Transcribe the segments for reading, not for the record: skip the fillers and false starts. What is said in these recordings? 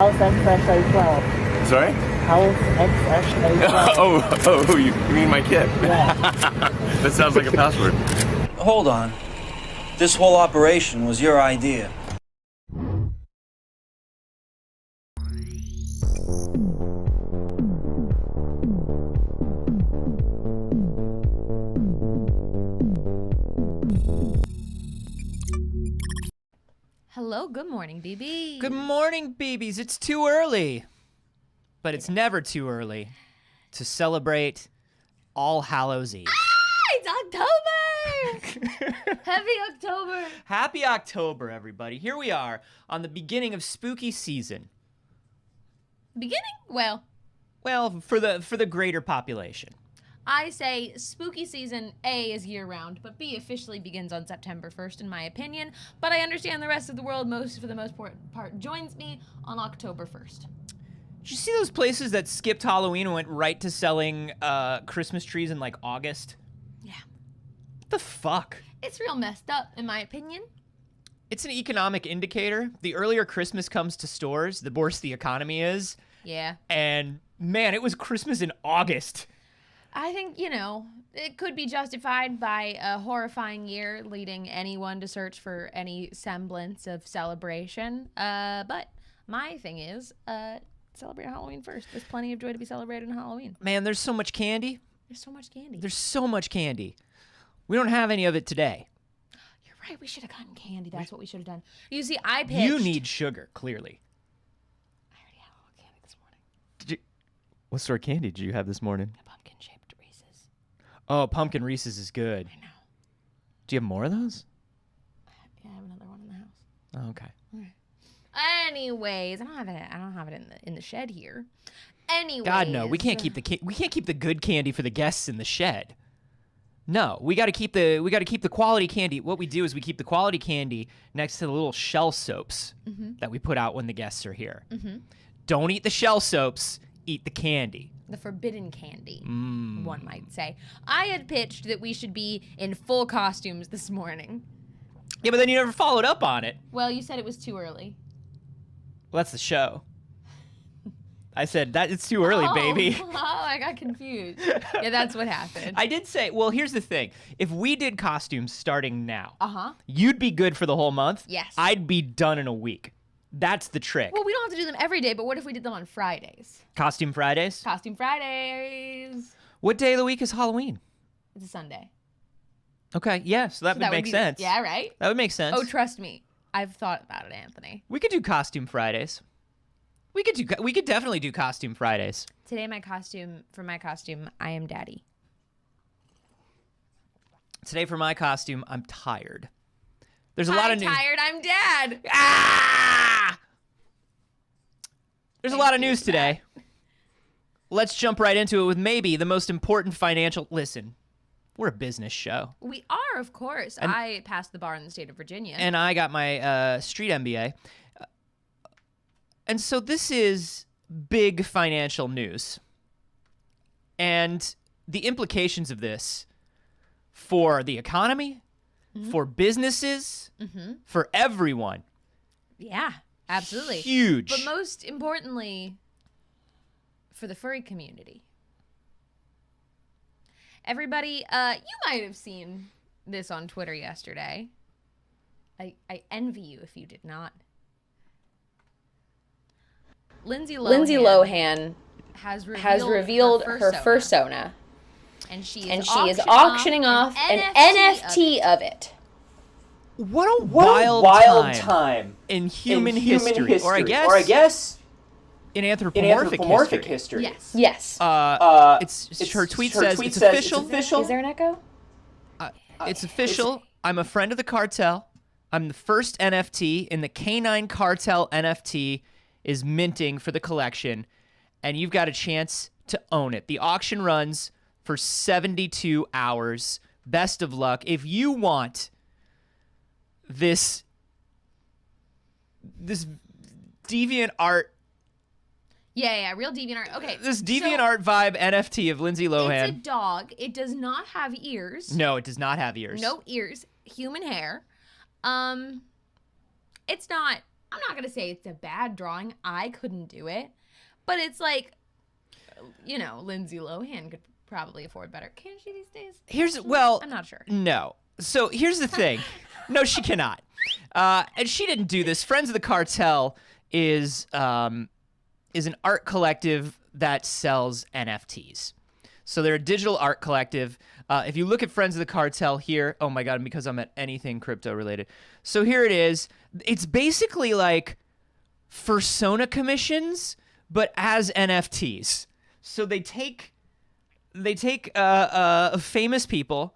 How's XXA12? Sorry? How's XXA12? Oh, you mean my kid? Yeah. That sounds like a password. Hold on. This whole operation was your idea. Hello, good morning, BB. Good morning, BBs. It's too early, but it's never too early to celebrate All Hallows Eve. It's October! Heavy October. Happy October, everybody. Here we are on the beginning of spooky season. Beginning? Well, for the greater population. I say spooky season A is year-round, but B officially begins on September 1st, in my opinion. But I understand the rest of the world, for the most part, joins me on October 1st. Did you see those places that skipped Halloween and went right to selling Christmas trees in, like, August? Yeah. What the fuck? It's real messed up, in my opinion. It's an economic indicator. The earlier Christmas comes to stores, the worse the economy is. Yeah. And, man, it was Christmas in August. I think, it could be justified by a horrifying year leading anyone to search for any semblance of celebration. But my thing is, celebrate Halloween first. There's plenty of joy to be celebrated on Halloween. Man, there's so much candy. There's so much candy. There's so much candy. We don't have any of it today. You're right. We should have gotten candy. That's what we should have done. You see, I pitched. You need sugar, clearly. I already had a little candy this morning. Did you? What sort of candy did you have this morning? A pumpkin-shaped Reese's. Oh, pumpkin Reese's is good. I know. Do you have more of those? Yeah, I have another one in the house. Oh, okay. All right. Anyways, I don't have it in the shed here. Anyways. God, no. We can't keep the good candy for the guests in the shed. No, we got to keep the quality candy. What we do is we keep the quality candy next to the little shell soaps that we put out when the guests are here. Don't eat the shell soaps. Eat the candy. The forbidden candy, one might say. I had pitched that we should be in full costumes this morning. Yeah, but then you never followed up on it. Well, you said it was too early. Well, that's the show. I said that it's too early, baby. Oh, I got confused. Yeah, that's what happened. I did say, well, here's the thing. If we did costumes starting now, Uh-huh. you'd be good for the whole month. Yes. I'd be done in a week. That's the trick. Well, we don't have to do them every day, but what if we did them on Fridays? Costume Fridays? Costume Fridays. What day of the week is Halloween? It's a Sunday. Okay, yeah, so that would make sense. Yeah, right? That would make sense. Oh, trust me. I've thought about it, Anthony. We could do Costume Fridays. We could definitely do Costume Fridays. Today, for my costume, I am Daddy. Today for my costume, I'm tired. There's a lot of news. I'm tired, I'm Dad. Ah! There's a lot of news today. Let's jump right into it with maybe the most important financial... Listen, we're a business show. We are, of course. I passed the bar in the state of Virginia. And I got my street MBA. And so this is big financial news. And the implications of this for the economy, for businesses, for everyone. Yeah, absolutely. Huge. But most importantly, for the furry community. Everybody, you might have seen this on Twitter yesterday. I envy you if you did not. Lindsay Lohan has revealed her fursona. And she is auctioning off an NFT of it. What a wild time in human history. Or I guess in anthropomorphic history. Yes. Her tweet says it's official. Is there an echo? It's official. I'm a friend of the cartel. I'm the first NFT in the Canine Cartel NFT is minting for the collection, and you've got a chance to own it. The auction runs for 72 hours. Best of luck. If you want this deviant art... Yeah, real deviant art. Okay. This deviant art vibe NFT of Lindsay Lohan. It's a dog. It does not have ears. No, it does not have ears. No ears. Human hair. It's not I'm not gonna say it's a bad drawing. I couldn't do it, but it's like, you know, Lindsay Lohan could probably afford better. Can she these days? I'm not sure. No. So here's the thing. No, she cannot. And she didn't do this. Friends of the Cartel is an art collective that sells NFTs. So they're a digital art collective. If you look at Friends of the Cartel here, oh my God, because I'm at anything crypto related. So here it is. It's basically like Fursona commissions, but as NFTs. So they take famous people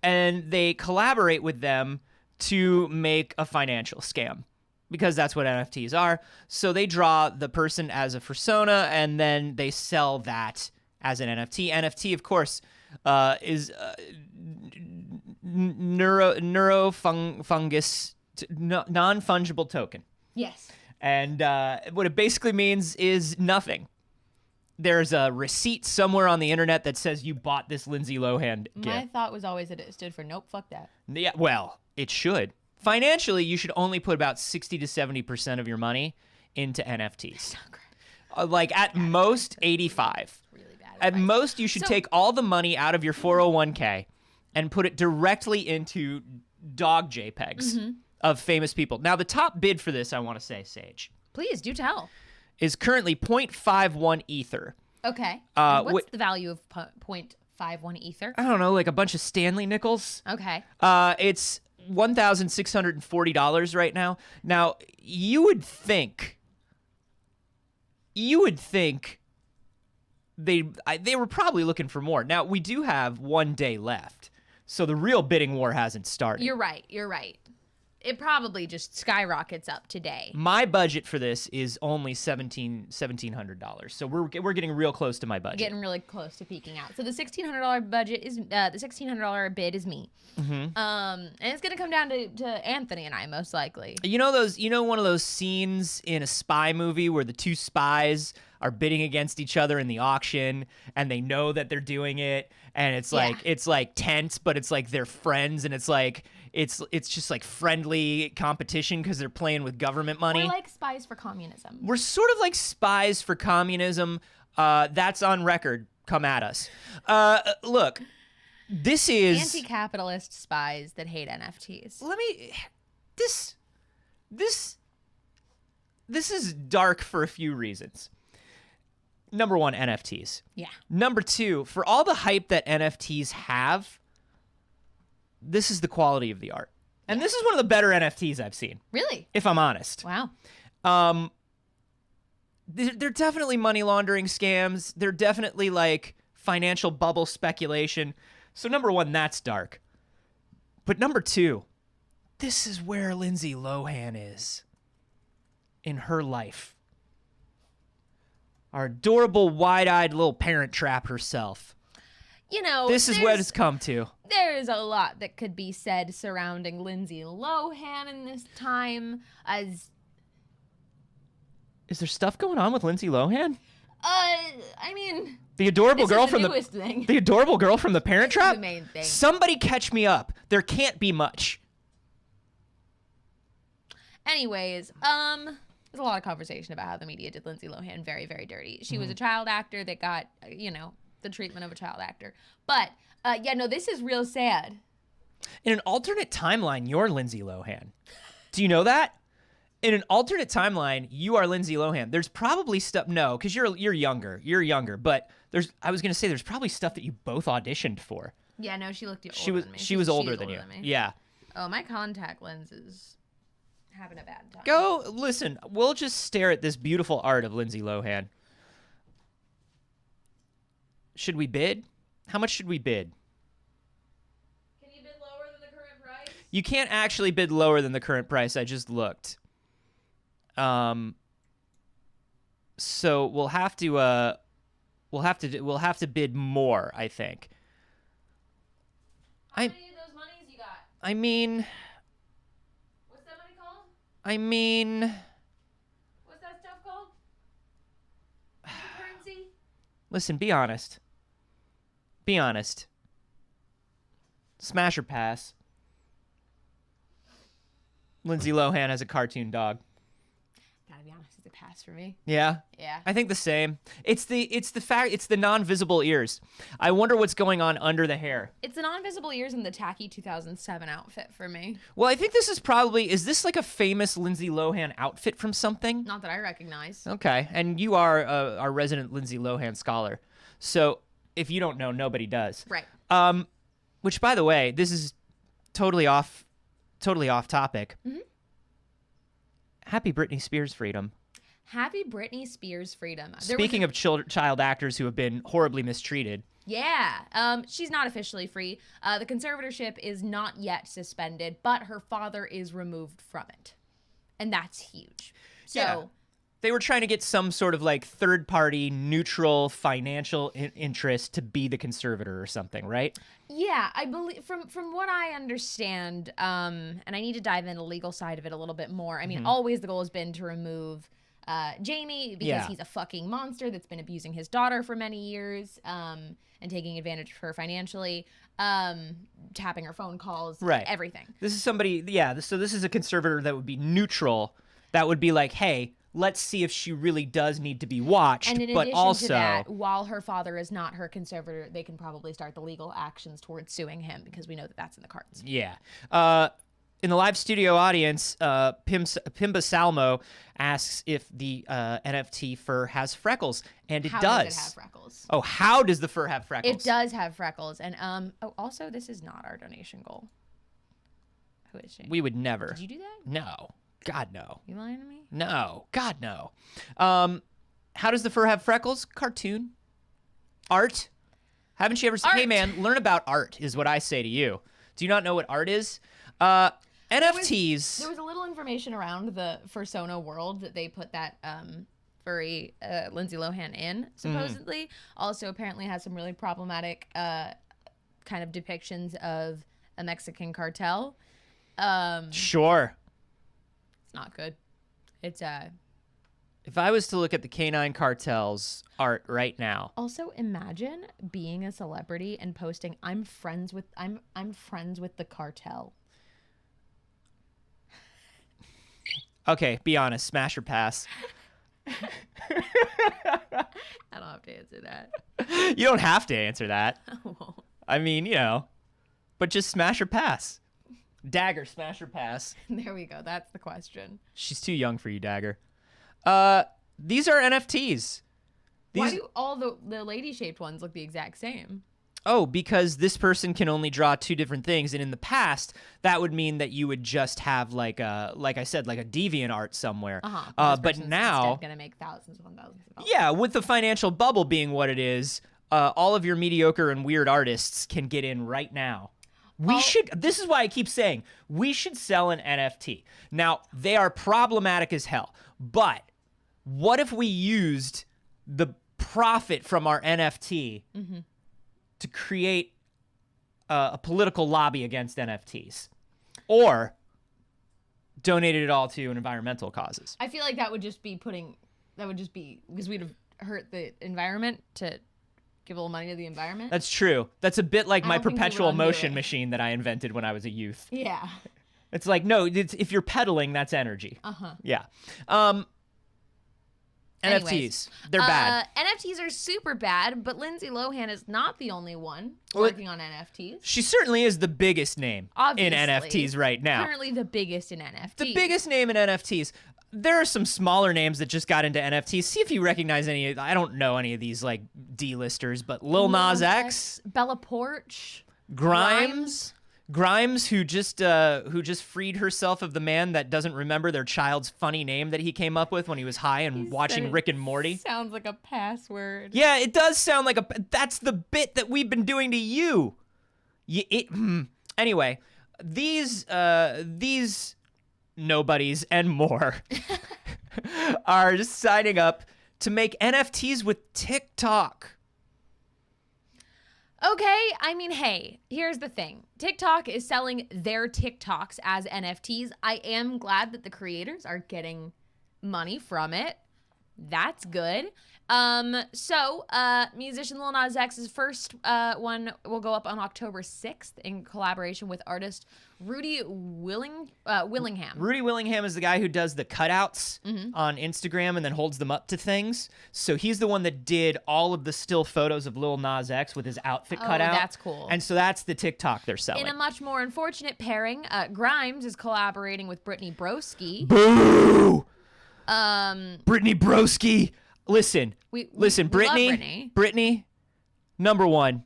and they collaborate with them to make a financial scam, because that's what NFTs are. So they draw the person as a persona and then they sell that as an NFT. NFT, of course, is non-fungible token. Yes. And what it basically means is nothing. There's a receipt somewhere on the internet that says you bought this Lindsay Lohan gift. My thought was always that it stood for nope, fuck that. Yeah, well, it should. Financially, you should only put about 60 to 70% of your money into NFTs. Like at most 85. Really bad At advice. most, you should take all the money out of your 401k and put it directly into dog JPEGs of famous people. Now, the top bid for this, I want to say, Saige, Please do tell. is currently 0.51 Ether. Okay. What's the value of 0.51 Ether? I don't know, like a bunch of Stanley nickels. Okay. It's $1,640 right now. Now, you would think they were probably looking for more. Now, we do have 1 day left, so the real bidding war hasn't started. You're right. It probably just skyrockets up today. My budget for this is only $1,700, so we're getting real close to my budget. Getting really close to peaking out. So the $1,600 budget is the $1,600 bid is me. And it's gonna come down to Anthony and I most likely. You know one of those scenes in a spy movie where the two spies are bidding against each other in the auction and they know that they're doing it, and it's like tense, but it's like they're friends, and it's like it's just like friendly competition because they're playing with government money. We're like spies for communism. We're sort of like spies for communism. That's on record. Come at us. Look, this is anti-capitalist spies that hate NFTs. This is dark for a few reasons. Number one, NFTs. Yeah. Number two, for all the hype that NFTs have, this is the quality of the art. And this is one of the better NFTs I've seen. Really? If I'm honest. Wow. They're definitely money laundering scams. They're definitely like financial bubble speculation. So number one, that's dark. But number two, this is where Lindsay Lohan is in her life. Our adorable, wide-eyed little parent trap herself. You know, this is what it's come to. There's a lot that could be said surrounding Lindsay Lohan in this time as... Is there stuff going on with Lindsay Lohan? I mean... The adorable girl is from the newest thing. The adorable girl from the Parent Trap? The main thing. Somebody catch me up. There can't be much. Anyways, there's a lot of conversation about how the media did Lindsay Lohan very, very dirty. She was a child actor that got, the treatment of a child actor. But, this is real sad. In an alternate timeline, you're Lindsay Lohan. Do you know that? In an alternate timeline, you are Lindsay Lohan. There's probably stuff. No, because you're younger. You're younger. But I was gonna say there's probably stuff that you both auditioned for. Yeah, no, she looked older than me. She was older than you. Yeah. Oh, my contact lens is having a bad time. Go listen. We'll just stare at this beautiful art of Lindsay Lohan. Should we bid? How much should we bid? Can you bid lower than the current price? You can't actually bid lower than the current price. I just looked. So we'll have to bid more, I think. How many of those monies you got? I mean, what's that money called? What's that stuff called? Currency? Listen, be honest. Be honest. Smash or pass. Lindsay Lohan has a cartoon dog. Gotta be honest, it's a pass for me. Yeah. Yeah. I think the same. It's the non-visible ears. I wonder what's going on under the hair. It's the non-visible ears and the tacky 2007 outfit for me. Well, I think this is probably, is this like a famous Lindsay Lohan outfit from something? Not that I recognize. Okay, and you are our resident Lindsay Lohan scholar. So if you don't know, nobody does. Right. Which, by the way, this is totally off topic. Mm-hmm. Happy Britney Spears freedom. Happy Britney Spears freedom. Speaking of child actors who have been horribly mistreated. Yeah, she's not officially free. The conservatorship is not yet suspended, but her father is removed from it. And that's huge. So Yeah. They were trying to get some sort of like third-party neutral financial interest to be the conservator or something, right? yeah, I believe from what I understand, and I need to dive into the legal side of it a little bit more. I mean, always the goal has been to remove Jamie because he's a fucking monster that's been abusing his daughter for many years, and taking advantage of her financially, tapping her phone calls, Right. everything. This is somebody, so this is a conservator that would be neutral, that would be like, hey, let's see if she really does need to be watched, And in but addition also, to that, while her father is not her conservator, they can probably start the legal actions towards suing him because we know that that's in the cards. yeah. In the live studio audience, Pimba Salmo asks if the NFT fur has freckles, and it How does. does it have freckles? Oh, how does the fur have freckles? It does have freckles. And also, this is not our donation goal. Who is she? We would never. Did you do that? No. God, no. You lying to me? No. God, no. How does the fur have freckles? Cartoon. Art. Haven't you ever seen? Hey, Art. man, learn about art is what I say to you. Do you not know what art is? NFTs. There was a little information around the Fursona world that they put that furry Lindsay Lohan in, supposedly. Also, apparently has some really problematic kind of depictions of a Mexican cartel. Sure. It's not good. It's If I was to look at the Canine Cartel's art right now, also imagine being a celebrity and posting I'm friends with the cartel. okay, be honest, smash or pass. I don't have to answer that. You don't have to answer that. I won't. I mean, but just smash or pass. Dagger, smash or pass. There we go. That's the question. She's too young for you, Dagger. These are NFTs. Why do all the lady-shaped ones look the exact same? Oh, because this person can only draw two different things, and in the past, that would mean that you would just have like I said, like a deviant art somewhere. But now, gonna make thousands upon thousands of dollars. yeah, with the financial bubble being what it is, all of your mediocre and weird artists can get in right now. This is why I keep saying, we should sell an NFT. Now, they are problematic as hell, but what if we used the profit from our NFT to create a political lobby against NFTs? Or donated it all to environmental causes? I feel like that would just be because we'd have hurt the environment to give a little money to the environment. That's true. That's a bit like I my don't think we would perpetual undo motion it. machine that I invented when I was a youth. Yeah. It's like, no, if you're pedaling, that's energy. Yeah. Anyways, NFTs, they're bad. NFTs are super bad, but Lindsay Lohan is not the only one working on NFTs. She certainly is the biggest name Obviously. in NFTs right now. Currently the biggest in NFTs. The biggest name in NFTs. There are some smaller names that just got into NFTs. See if you recognize any. I don't know any of these like D-listers, but Lil Nas X, Bella Porch, Grimes, who just freed herself of the man that doesn't remember their child's funny name that he came up with when he was high and watching Rick and Morty. Sounds like a password. Yeah, it does sound like that's the bit that we've been doing to you. Anyway, these nobodies and more are signing up to make NFTs with TikTok. Okay, I mean, hey, here's the thing. TikTok is selling their TikToks as NFTs. I am glad that the creators are getting money from it, That's good. Musician Lil Nas X's first one will go up on October 6th in collaboration with artist Rudy Willingham. Rudy Willingham is the guy who does the cutouts on Instagram and then holds them up to things. So he's the one that did all of the still photos of Lil Nas X with his outfit cut out. That's cool. And so that's the TikTok they're selling. In a much more unfortunate pairing, Grimes is collaborating with Brittany Broski. Boo! Brittany Broski. Listen, love Brittany. Brittany, number one,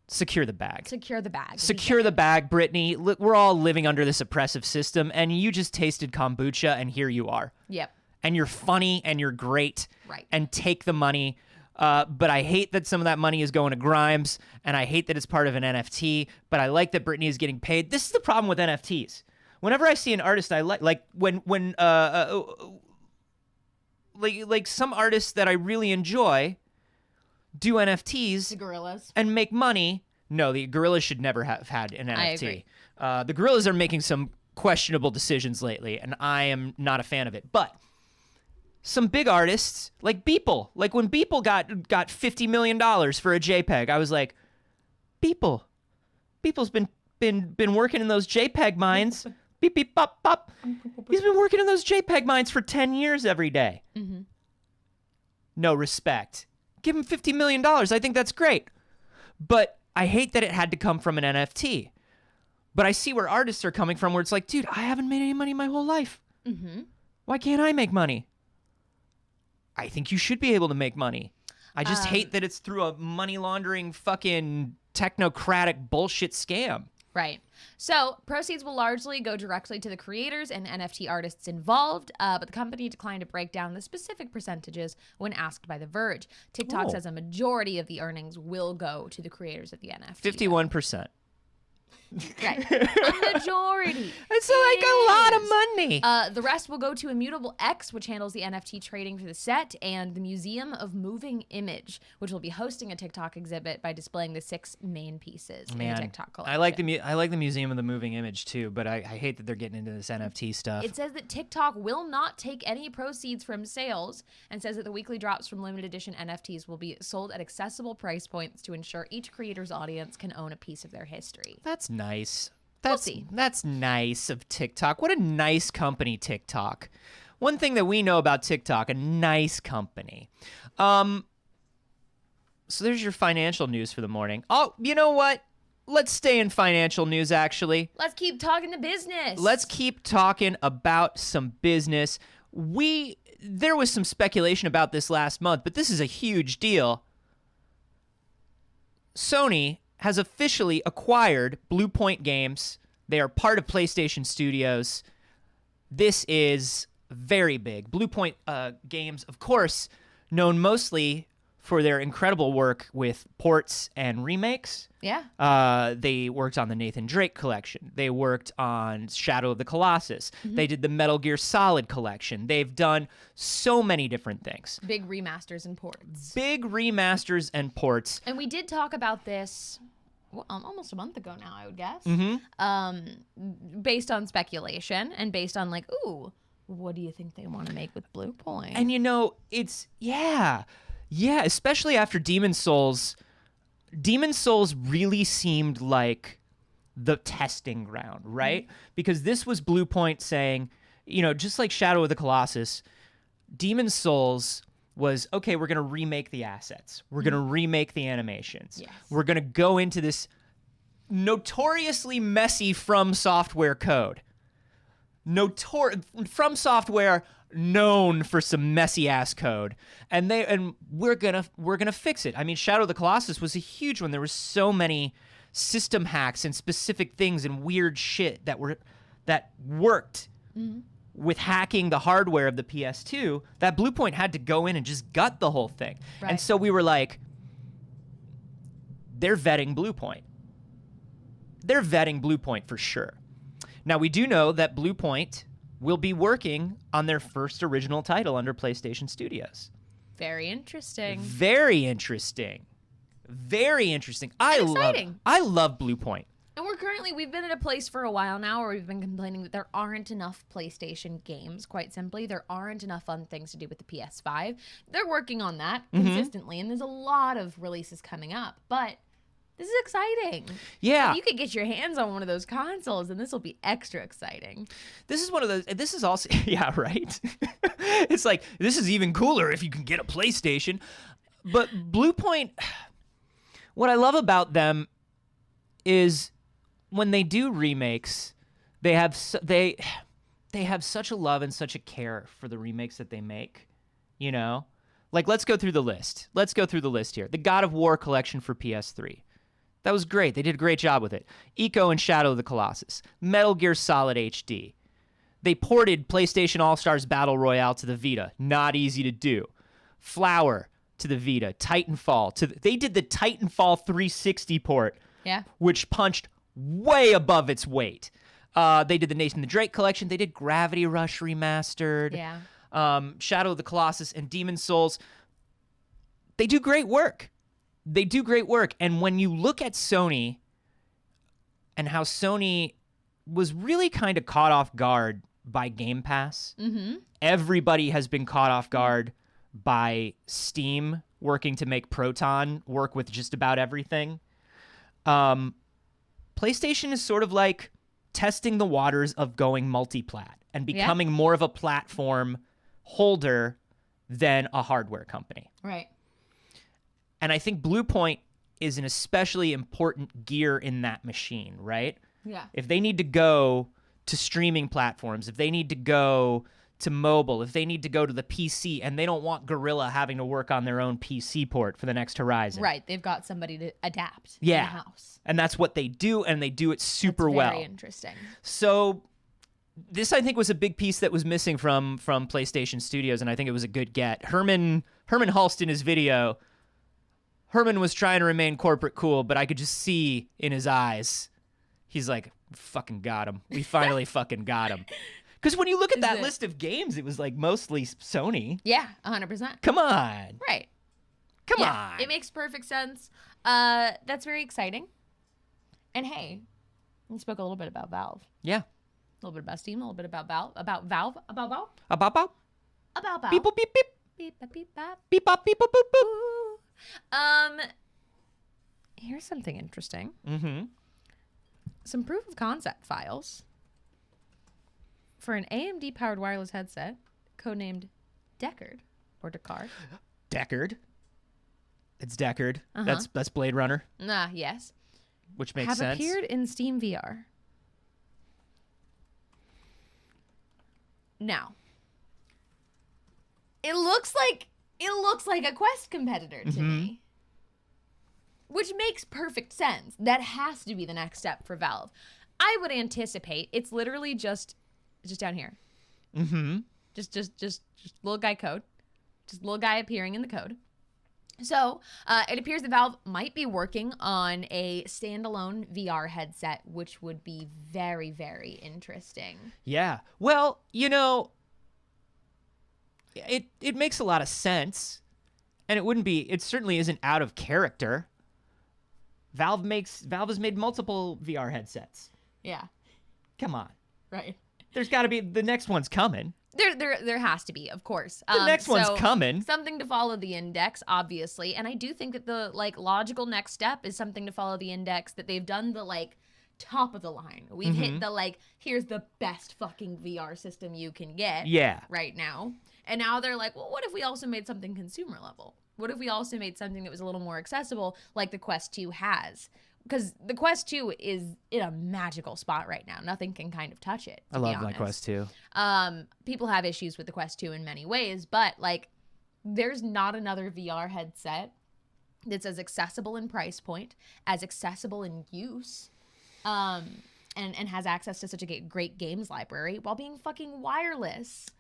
secure the bag. Secure the bag. Secure the bag, Brittany. We're all living under this oppressive system, and you just tasted kombucha, and here you are. Yep. And you're funny, and you're great. Right. And take the money. But I hate that some of that money is going to Grimes, and I hate that it's part of an NFT, but I like that Brittany is getting paid. This is the problem with NFTs. Whenever I see an artist I like when some artists that I really enjoy do NFTs, The Gorillas, and make money. No, the Gorillas should never have had an NFT. I agree. The Gorillas are making some questionable decisions lately, and I am not a fan of it. But some big artists, like Beeple, like when Beeple got $50 million for a JPEG, I was like, Beeple's been working in those JPEG mines. Beep, beep, pop, pop. He's been working in those JPEG mines for 10 years every day. Mm-hmm. No respect. Give him $50 million. I think that's great. But I hate that it had to come from an NFT. But I see where artists are coming from, where it's like, dude, I haven't made any money my whole life. Mm-hmm. Why can't I make money? I think you should be able to make money. I just hate that it's through a money laundering fucking technocratic bullshit scam. Right. So proceeds will largely go directly to the creators and NFT artists involved, but the company declined to break down the specific percentages when asked by The Verge. TikTok says a majority of the earnings will go to the creators of the NFT. 51%. Right. A majority. It's like a lot of money. The rest will go to Immutable X, which handles the NFT trading for the set, and the Museum of Moving Image, which will be hosting a TikTok exhibit by displaying the 6 main pieces in the TikTok collection. I like the Museum of the Moving Image too, but I hate that they're getting into this NFT stuff. It says that TikTok will not take any proceeds from sales, and says that the weekly drops from limited edition NFTs will be sold at accessible price points to ensure each creator's audience can own a piece of their history. That's nice. We'll see. That's nice of TikTok. What a nice company, TikTok. One thing that we know about TikTok, a nice company. So there's your financial news for the morning. Oh, you know what? Let's stay in financial news, actually. Let's keep talking to business. Let's keep talking about some business. There was some speculation about this last month, but this is a huge deal. Sony has officially acquired Bluepoint Games. They are part of PlayStation Studios. This is very big. Bluepoint Games, of course, known mostly for their incredible work with ports and remakes. Yeah. They worked on the Nathan Drake collection. They worked on Shadow of the Colossus. Mm-hmm. They did the Metal Gear Solid collection. They've done so many different things. Big remasters and ports. Big remasters and ports. And we did talk about this almost a month ago now, I would guess. Mm-hmm. Based on speculation and based on like, ooh, what do you think they want to make with Bluepoint? And you know, it's, yeah, especially after Demon's Souls. Demon's Souls really seemed like the testing ground, right? Mm-hmm. Because this was Bluepoint saying, you know, just like Shadow of the Colossus, Demon's Souls was, okay, we're going to remake the assets. We're going to remake the animations. Yes. We're going to go into this notoriously messy From Software code. From Software known for some messy ass code. And we're going to fix it. I mean, Shadow of the Colossus was a huge one. There were so many system hacks and specific things and weird shit that worked. Mm-hmm. With hacking the hardware of the PS2, that Bluepoint had to go in and just gut the whole thing. Right. And so we were like, they're vetting Bluepoint. They're vetting Bluepoint for sure. Now, we do know that Bluepoint will be working on their first original title under PlayStation Studios. Very interesting. Very interesting. Very interesting. I love Bluepoint. And we've been at a place for a while now where we've been complaining that there aren't enough PlayStation games, quite simply. There aren't enough fun things to do with the PS5. They're working on that consistently, and there's a lot of releases coming up. But this is exciting. Yeah. If you could get your hands on one of those consoles, and this will be extra exciting. This is one of those, this is also, yeah, right? It's like, this is even cooler if you can get a PlayStation. But Bluepoint, what I love about them is when they do remakes, they have such a love and such a care for the remakes that they make, you know? Like, let's go through the list. Here. The God of War collection for PS3. That was great. They did a great job with it. Eco and Shadow of the Colossus. Metal Gear Solid HD. They ported PlayStation All-Stars Battle Royale to the Vita. Not easy to do. Flower to the Vita. Titanfall. They did the Titanfall 360 port, which punched way above its weight. They did the Nathan the Drake collection. They did Gravity Rush Remastered. Yeah. Shadow of the Colossus and Demon Souls. They do great work. And when you look at Sony and how Sony was really kind of caught off guard by Game Pass, everybody has been caught off guard by Steam working to make Proton work with just about everything. PlayStation is sort of like testing the waters of going multi-plat and becoming more of a platform holder than a hardware company. Right. And I think Bluepoint is an especially important gear in that machine, right? Yeah. If they need to go to streaming platforms, if they need to go to mobile, if they need to go to the PC, and they don't want Gorilla having to work on their own PC port for the next Horizon. Right. They've got somebody to adapt in Yeah. the house. And that's what they do, and they do it super well. Very interesting. So this, I think, was a big piece that was missing from PlayStation Studios, and I think it was a good get. Herman Hulst in his video, Herman was trying to remain corporate cool, but I could just see in his eyes, he's like, fucking got him. We finally fucking got him. Because when you look at that list of games, it was like mostly Sony. Yeah, 100%. Come on. Right. Come on. It makes perfect sense. That's very exciting. And hey, we spoke a little bit about Valve. Yeah. A little bit about Steam, a little bit about Valve. About Valve. About Valve. About Valve. Beep, boop, beep, beep. Beep, bop, beep, bop. Beep, bop, beep, boop, boop, boop. Here's something interesting. Mm-hmm. Some proof of concept files for an AMD-powered wireless headset, codenamed Deckard, or Deckard. Deckard. It's Deckard. That's Blade Runner. Yes. Which makes have sense. Appeared in Steam VR. Now, it looks like a Quest competitor to me. Which makes perfect sense. That has to be the next step for Valve. I would anticipate it's literally just down here. Mm-hmm. Just little guy code. Just little guy appearing in the code. So it appears that Valve might be working on a standalone VR headset, which would be very, very interesting. Yeah. Well, you know, it makes a lot of sense, and it certainly isn't out of character. Valve has made multiple VR headsets. Yeah. Come on. Right. There's got to be, the next one's coming. There has to be, of course. The next one's coming. Something to follow the index, obviously. And I do think that the logical next step is something to follow the index, that they've done the top of the line. We've hit the here's the best fucking VR system you can get right now. And now they're like, well, what if we also made something consumer level? What if we also made something that was a little more accessible, like the Quest 2 has? Because the Quest 2 is in a magical spot right now. Nothing can kind of touch it. I love my Quest 2. People have issues with the Quest 2 in many ways, but there's not another VR headset that's as accessible in price point, as accessible in use, and has access to such a great games library while being fucking wireless.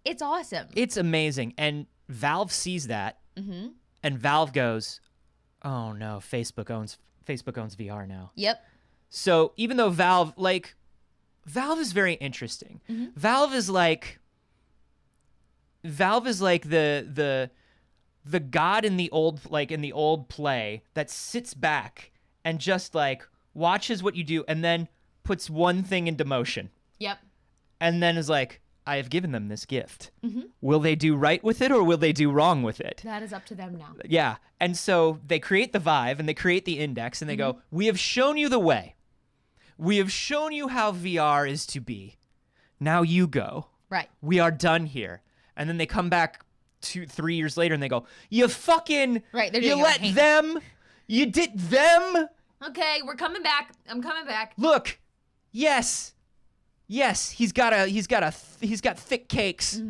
It's awesome. It's amazing. And Valve sees that, and Valve goes, oh no, Facebook owns VR now. Yep. So even though Valve is very interesting. Valve is like the god in the old play that sits back and just watches what you do, and then puts one thing into motion. Yep. And then is like, I have given them this gift. Will they do right with it or will they do wrong with it? That is up to them now. Yeah. And so they create the Vive and they create the index and they go, we have shown you the way. We have shown you how VR is to be. Now you go. Right. We are done here. And then they come back 2-3 years later and they go, you fucking, Right, they're you doing it let right. them, you did them. Okay, we're coming back. I'm coming back. Look, yes, he's got thick cakes.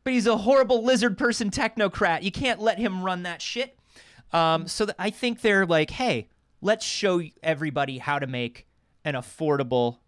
But he's a horrible lizard person technocrat. You can't let him run that shit. I think they're like, hey, let's show everybody how to make an affordable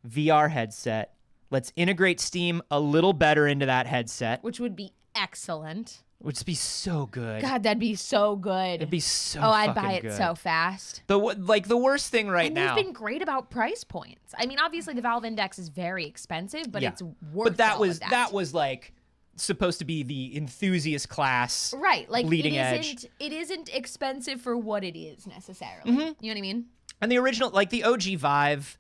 VR headset. Let's integrate Steam a little better into that headset. Which would be excellent. Which would be so good. God, that'd be so good. It'd be so I'd buy fucking it good. so fast. The worst thing right And now. they've been great about price points. I mean, obviously the Valve Index is very expensive, but Yeah. it's worth But that all of was that was like supposed to be the enthusiast class. right. Like leading edge. It isn't expensive for what it is necessarily. You know what I mean? And the original, like the OG Vive,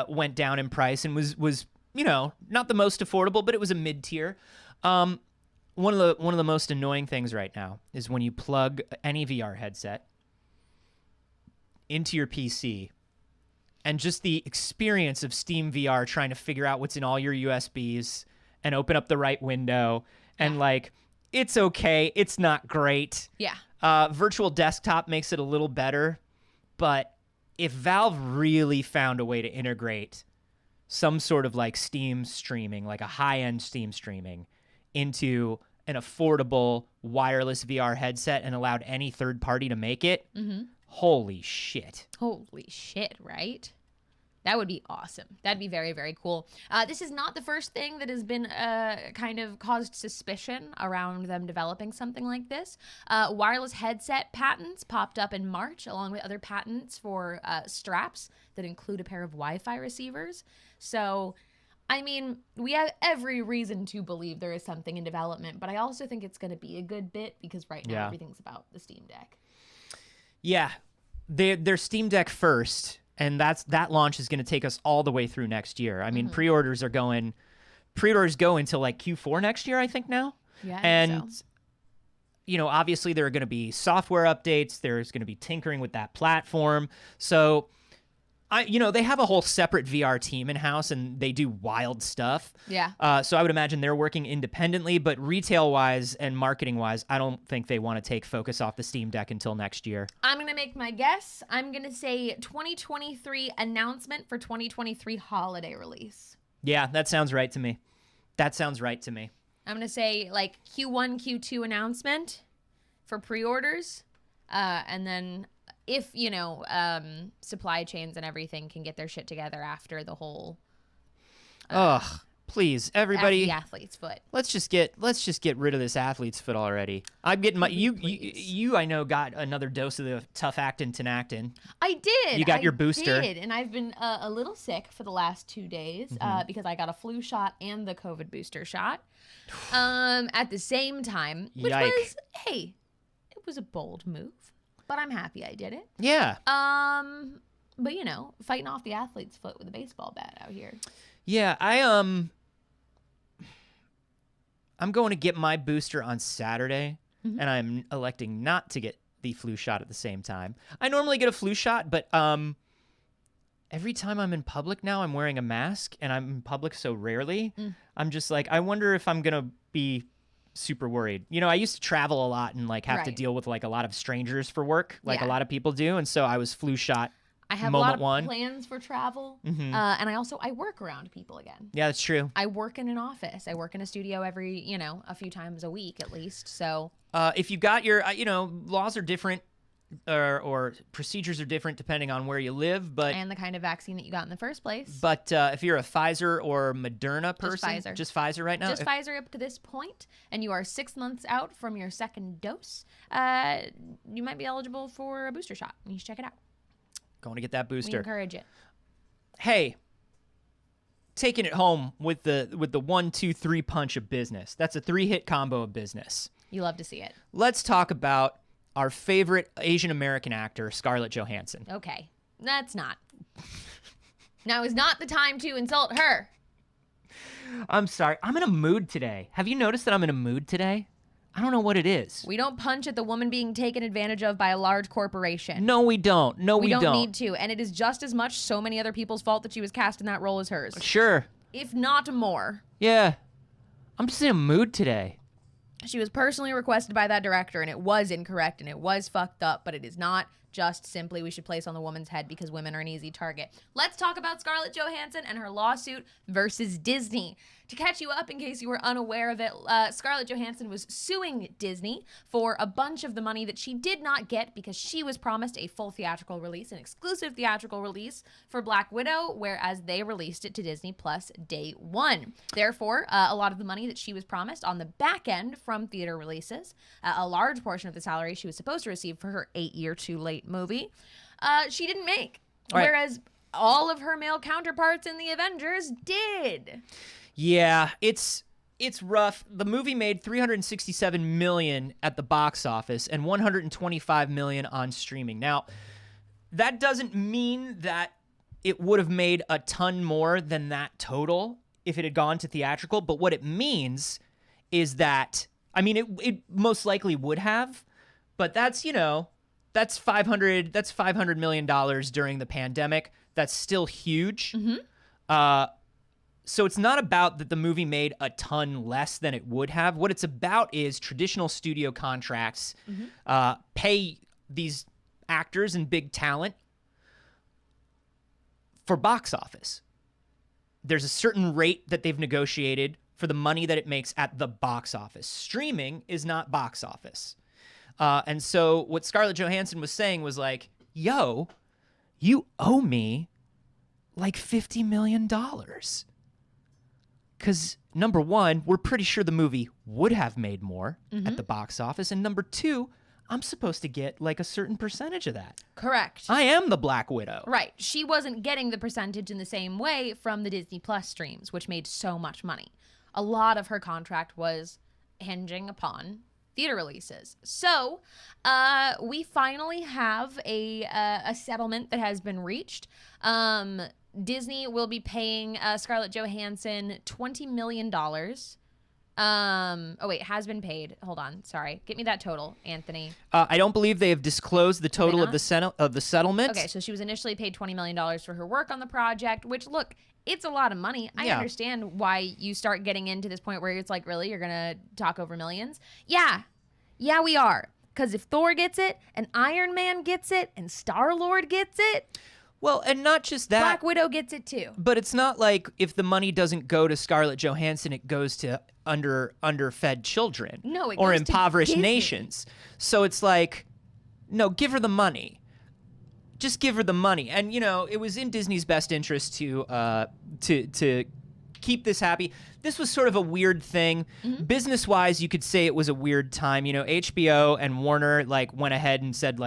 went down in price and was not the most affordable, but it was a mid tier. One of the most annoying things right now is when you plug any VR headset into your PC, and just the experience of Steam VR trying to figure out what's in all your USBs and open up the right window, and like it's okay, it's not great. Yeah. Virtual Desktop makes it a little better, but if Valve really found a way to integrate some sort of like Steam streaming, like a high-end Steam streaming, into an affordable wireless VR headset and allowed any third party to make it, holy shit. Holy shit, right? That would be awesome. That'd be very, very cool. This is not the first thing that has been kind of caused suspicion around them developing something like this. Wireless headset patents popped up in March, along with other patents for straps that include a pair of Wi-Fi receivers. So, I mean, we have every reason to believe there is something in development, but I also think it's going to be a good bit because right now everything's about the Steam Deck. Yeah, they're Steam Deck first, and that launch is going to take us all the way through next year. I mean, pre-orders go until like Q4 next year, I think now. Yeah, and obviously there are going to be software updates. There's going to be tinkering with that platform. So, they have a whole separate VR team in-house, and they do wild stuff. Yeah. So I would imagine they're working independently, but retail-wise and marketing-wise, I don't think they want to take focus off the Steam Deck until next year. I'm going to make my guess. I'm going to say 2023 announcement for 2023 holiday release. Yeah, that sounds right to me. I'm going to say like Q1, Q2 announcement for pre-orders. And then if, supply chains and everything can get their shit together after the whole please, everybody. the athlete's foot. Let's just get rid of this athlete's foot already. I'm getting my you I know got another dose of the tough actin tenactin. I did. You got your booster. I did, and I've been a little sick for the last 2 days because I got a flu shot and the COVID booster shot at the same time, which was it was a bold move, but I'm happy I did it. Yeah. But fighting off the athlete's foot with a baseball bat out here. Yeah, I'm going to get my booster on Saturday, and I'm electing not to get the flu shot at the same time. I normally get a flu shot, but every time I'm in public now, I'm wearing a mask, and I'm in public so rarely. I'm just like, I wonder if I'm going to be super worried. I used to travel a lot and like have to deal with like a lot of strangers for work, like a lot of people do, and so I was flu shot. I have a lot of plans for travel, and I work around people again. Yeah, that's true. I work in an office. I work in a studio every, a few times a week at least. So if you got your, laws are different or procedures are different depending on where you live, but and the kind of vaccine that you got in the first place. But if you're a Pfizer or Moderna person, just Pfizer right now. Just Pfizer up to this point, and you are 6 months out from your second dose, you might be eligible for a booster shot. You should check it out. Going to get that booster. We encourage it. Hey, taking it home with the 1, 2, 3 punch of business. That's a 3-hit combo of business. You love to see it. Let's talk about our favorite Asian American actor, Scarlett Johansson. Okay, that's not. Now is not the time to insult her. I'm sorry. I'm in a mood today. Have you noticed that I'm in a mood today? I don't know what it is. We don't punch at the woman being taken advantage of by a large corporation. No, we don't. No, we don't. We don't need to. And it is just as much so many other people's fault that she was cast in that role as hers. Sure. If not more. Yeah. I'm just in a mood today. She was personally requested by that director, and it was incorrect, and it was fucked up, but it is not just simply we should place on the woman's head because women are an easy target. Let's talk about Scarlett Johansson and her lawsuit versus Disney. To catch you up, in case you were unaware of it, Scarlett Johansson was suing Disney for a bunch of the money that she did not get because she was promised a full theatrical release, an exclusive theatrical release for Black Widow, whereas they released it to Disney Plus day one. Therefore, a lot of the money that she was promised on the back end from theater releases, a large portion of the salary she was supposed to receive for her 8-year Too Late movie, she didn't make. Right. Whereas all of her male counterparts in the Avengers did. Yeah, it's rough. The movie made $367 million at the box office and $125 million on streaming. Now, that doesn't mean that it would have made a ton more than that total if it had gone to theatrical, but what it means is that, I mean, it most likely would have, but that's, that's $500 million during the pandemic. That's still huge. Mm-hmm. So it's not about that the movie made a ton less than it would have. What it's about is traditional studio contracts pay these actors and big talent for box office. There's a certain rate that they've negotiated for the money that it makes at the box office. Streaming is not box office. And so what Scarlett Johansson was saying was like, yo, you owe me like $50 million. Because, number one, we're pretty sure the movie would have made more at the box office. And number two, I'm supposed to get like a certain percentage of that. Correct. I am the Black Widow. Right. She wasn't getting the percentage in the same way from the Disney Plus streams, which made so much money. A lot of her contract was hinging upon theater releases. So we finally have a settlement that has been reached. Disney will be paying Scarlett Johansson $20 million. Oh wait, has been paid. Hold on, sorry. Get me that total, Anthony. I don't believe they have disclosed the total of the settlement. Okay, so she was initially paid $20 million for her work on the project, which, look, it's a lot of money. I understand why you start getting into this point where it's like, really, you're gonna talk over millions? Yeah, we are. Because if Thor gets it, and Iron Man gets it, and Star-Lord gets it, well, and not just that. Black Widow gets it too. But it's not like if the money doesn't go to Scarlett Johansson, it goes to underfed children. No, it or goes impoverished to Disney. nations. So it's like, no, give her the money. Just give her the money. And it was in Disney's best interest to keep this happy. This was sort of a weird thing. Mm-hmm. Business-wise, you could say it was a weird time. HBO and Warner went ahead and said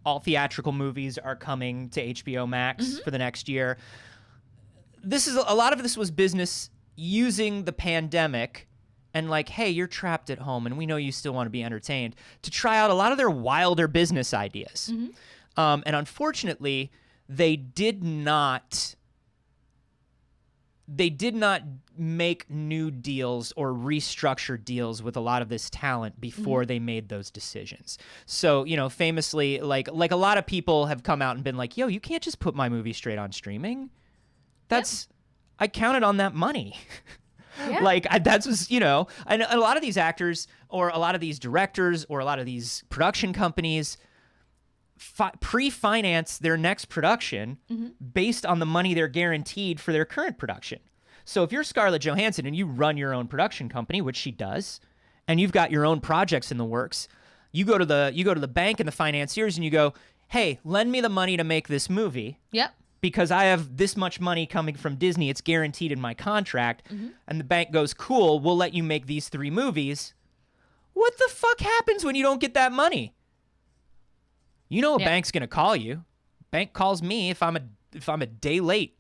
all theatrical movies are coming to HBO Max for the next year. A lot of this was business using the pandemic and hey, you're trapped at home and we know you still want to be entertained, to try out a lot of their wilder business ideas. Mm-hmm. And unfortunately, they did not make new deals or restructure deals with a lot of this talent before they made those decisions. So, famously, like a lot of people have come out and been like, yo, you can't just put my movie straight on streaming. I counted on that money. Yeah. That's was, and a lot of these actors or a lot of these directors or a lot of these production companies pre-finance their next production based on the money they're guaranteed for their current production. So if you're Scarlett Johansson and you run your own production company, which she does, and you've got your own projects in the works, you go to the bank and the financiers and you go, hey, lend me the money to make this movie. Yep. Because I have this much money coming from Disney. It's guaranteed in my contract. And the bank goes, cool, we'll let you make these 3 movies. What the fuck happens when you don't get that money? A bank's gonna call you. Bank calls me if I'm a day late.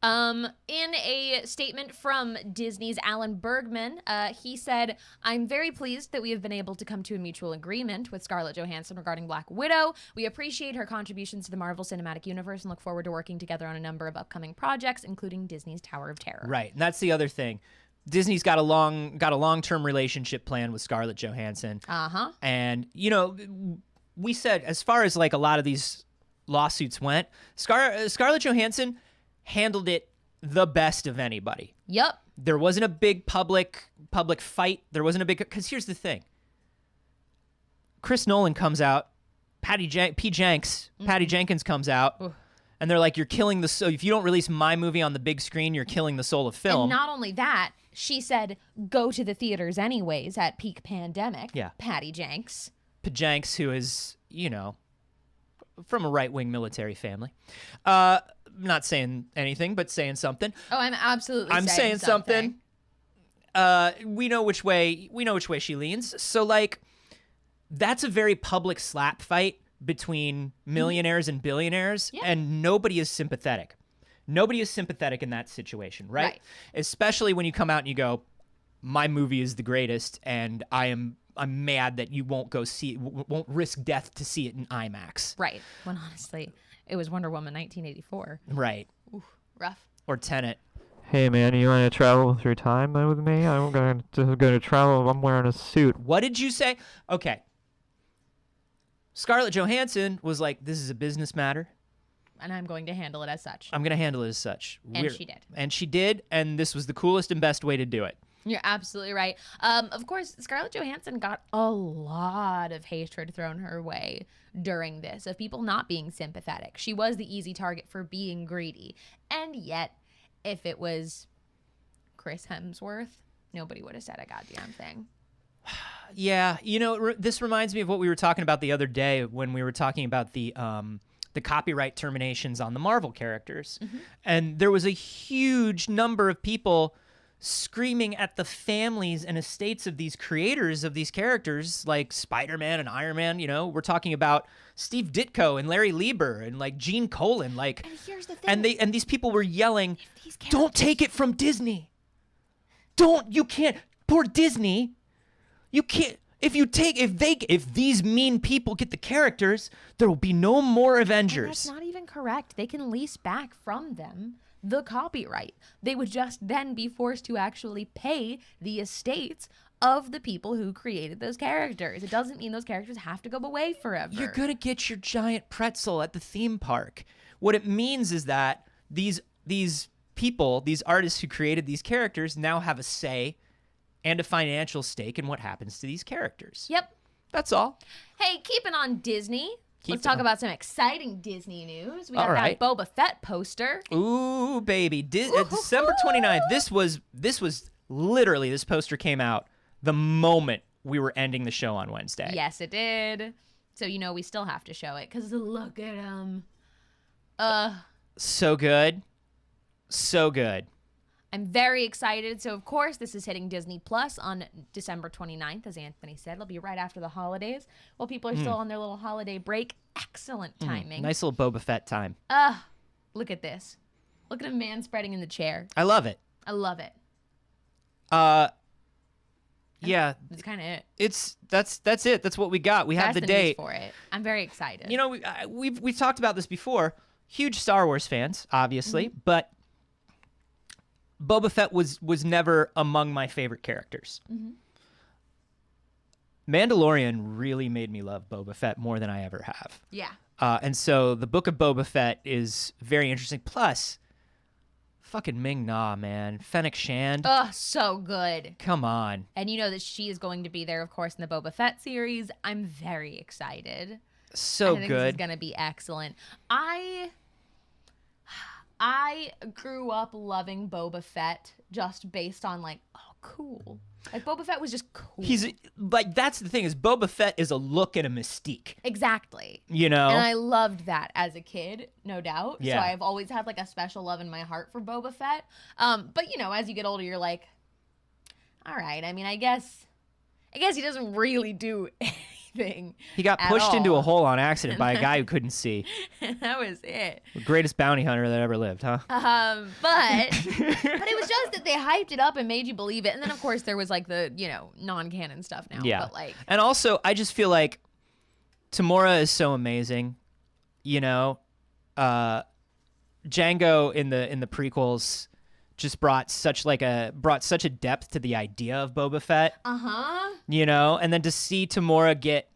In a statement from Disney's Alan Bergman, he said, "I'm very pleased that we have been able to come to a mutual agreement with Scarlett Johansson regarding Black Widow. We appreciate her contributions to the Marvel Cinematic Universe and look forward to working together on a number of upcoming projects, including Disney's Tower of Terror." Right, and that's the other thing. Disney's got a long-term relationship plan with Scarlett Johansson. And we said, as far as like a lot of these lawsuits went, Scarlett Johansson handled it the best of anybody. Yep. There wasn't a big public fight. There wasn't a big, because here's the thing. Chris Nolan comes out, Patty Jenkins comes out, and they're like, "You're killing the soul. If you don't release my movie on the big screen, you're killing the soul of film." And not only that, she said, "Go to the theaters anyways" at peak pandemic. Yeah. Patty Jenks. Jenks, who is, from a right-wing military family. Not saying anything, but saying something. Oh, I'm saying something. We know which way she leans. So like, that's a very public slap fight between millionaires and billionaires, and nobody is sympathetic. Nobody is sympathetic in that situation, right? Especially when you come out and you go, "My movie is the greatest, and I'm mad that you won't go see it, won't risk death to see it in IMAX." Right. When honestly, it was Wonder Woman 1984. Right. Oof, rough. Or Tenet. Hey man, you want to travel through time with me? I'm going to travel. I'm wearing a suit. What did you say? Okay. Scarlett Johansson was like, "This is a business matter, And I'm going to handle it as such. I'm going to handle it as such." And she did. And she did, and this was the coolest and best way to do it. You're absolutely right. Of course, Scarlett Johansson got a lot of hatred thrown her way during this, of people not being sympathetic. She was the easy target for being greedy. And yet, if it was Chris Hemsworth, nobody would have said a goddamn thing. Yeah, this reminds me of what we were talking about the other day when we were talking about the copyright terminations on the Marvel characters. And there was a huge number of people screaming at the families and estates of these creators of these characters, like Spider-Man and Iron Man. We're talking about Steve Ditko and Larry Lieber and like Gene Colan. Like, and here's the thing. And these people were yelling, "Don't take it from Disney. You can't. Poor Disney. You can't. If these mean people get the characters, there will be no more Avengers." And that's not even correct. They can lease back from them the copyright. They would just then be forced to actually pay the estates of the people who created those characters. It doesn't mean those characters have to go away forever. You're gonna get your giant pretzel at the theme park. What it means is that these people, these artists who created these characters, now have a say and a financial stake in what happens to these characters. Yep. That's all. Hey, keeping on Disney, let's talk about some exciting Disney news. We got All right. that Boba Fett poster. Ooh, baby. December 29th. This was literally, this poster came out the moment we were ending the show on Wednesday. Yes, it did. So, we still have to show it because look at him. So good. So good. I'm very excited. So, of course, this is hitting Disney Plus on December 29th, as Anthony said. It'll be right after the holidays while people are still on their little holiday break. Excellent timing. Nice little Boba Fett time. Look at this. Look at a man spreading in the chair. I love it. I love it. Yeah. That's kind of it. That's it. That's what we got. We have That's the news date for it. I'm very excited. We've talked about this before. Huge Star Wars fans, obviously, but Boba Fett was never among my favorite characters. Mandalorian really made me love Boba Fett more than I ever have. Yeah. And so the Book of Boba Fett is very interesting. Plus, fucking Ming-Na, man. Fennec Shand. Oh, so good. Come on. And you know that she is going to be there, of course, in the Boba Fett series. I'm very excited. So I think good. This is going to be excellent. I grew up loving Boba Fett just based on cool. Like Boba Fett was just cool. He's like, that's the thing, is Boba Fett is a look and a mystique. Exactly. You know? And I loved that as a kid, no doubt. Yeah. So I've always had a special love in my heart for Boba Fett. But as you get older, you're like, all right, I mean, I guess he doesn't really do anything anything. He got at pushed into a all. hole on accident by a guy who couldn't see. And that was it. The greatest bounty hunter that ever lived, huh? But it was just that they hyped it up and made you believe it. And then of course there was like the, non-canon stuff now. Yeah. But like, And also, I just feel like Tamora is so amazing. Django in the prequels just brought such a depth to the idea of Boba Fett. And then to see Tamora get,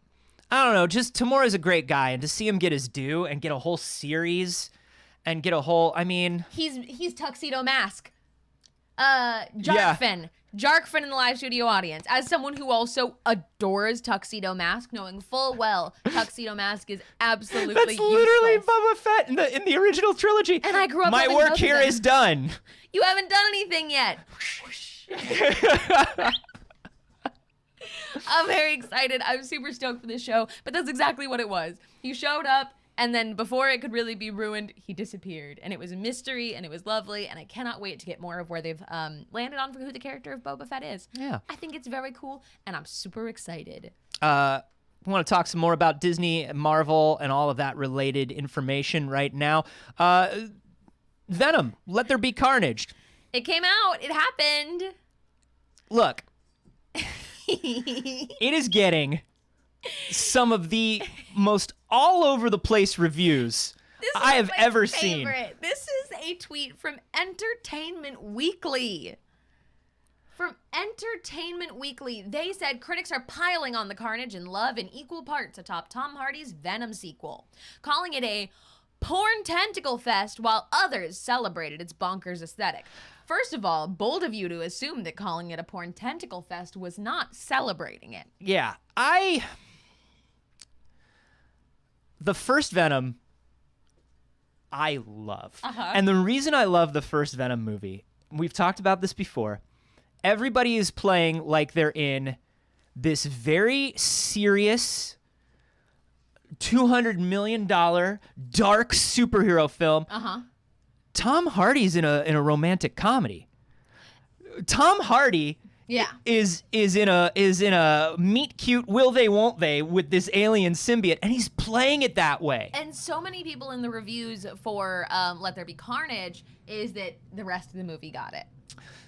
I don't know, just Tamora's a great guy, and to see him get his due and get a whole series and get a whole, I mean, he's Tuxedo Mask. Jarkfin. Jarkfin in the live studio audience. As someone who also adores Tuxedo Mask, knowing full well Tuxedo Mask is absolutely that's literally useless. Boba Fett in the original trilogy. And I grew up My loving work both of here them. is done. You haven't done anything yet. I'm very excited. I'm super stoked for this show, but that's exactly what it was. He showed up, and then before it could really be ruined, he disappeared. And it was a mystery, and it was lovely, and I cannot wait to get more of where they've landed on for who the character of Boba Fett is. Yeah. I think it's very cool, and I'm super excited. I want to talk some more about Disney and Marvel and all of that related information right now. Venom, Let There Be Carnage. It came out. It happened. Look, it is getting some of the most all over the place reviews I have ever seen. This is a tweet from Entertainment Weekly. From Entertainment Weekly, they said critics are piling on the carnage and love in equal parts atop Tom Hardy's Venom sequel, calling it a porn tentacle fest while others celebrated its bonkers aesthetic. First of all, bold of you to assume that calling it a porn tentacle fest was not celebrating it. Yeah, the first Venom, I love. And the reason I love the first Venom movie, we've talked about this before, everybody is playing like they're in this very serious $200 million dark superhero film. Tom Hardy's in a romantic comedy. Tom Hardy is in a meet cute will they won't they with this alien symbiote, and he's playing it that way. And so many people in the reviews for Let There Be Carnage is that the rest of the movie got it.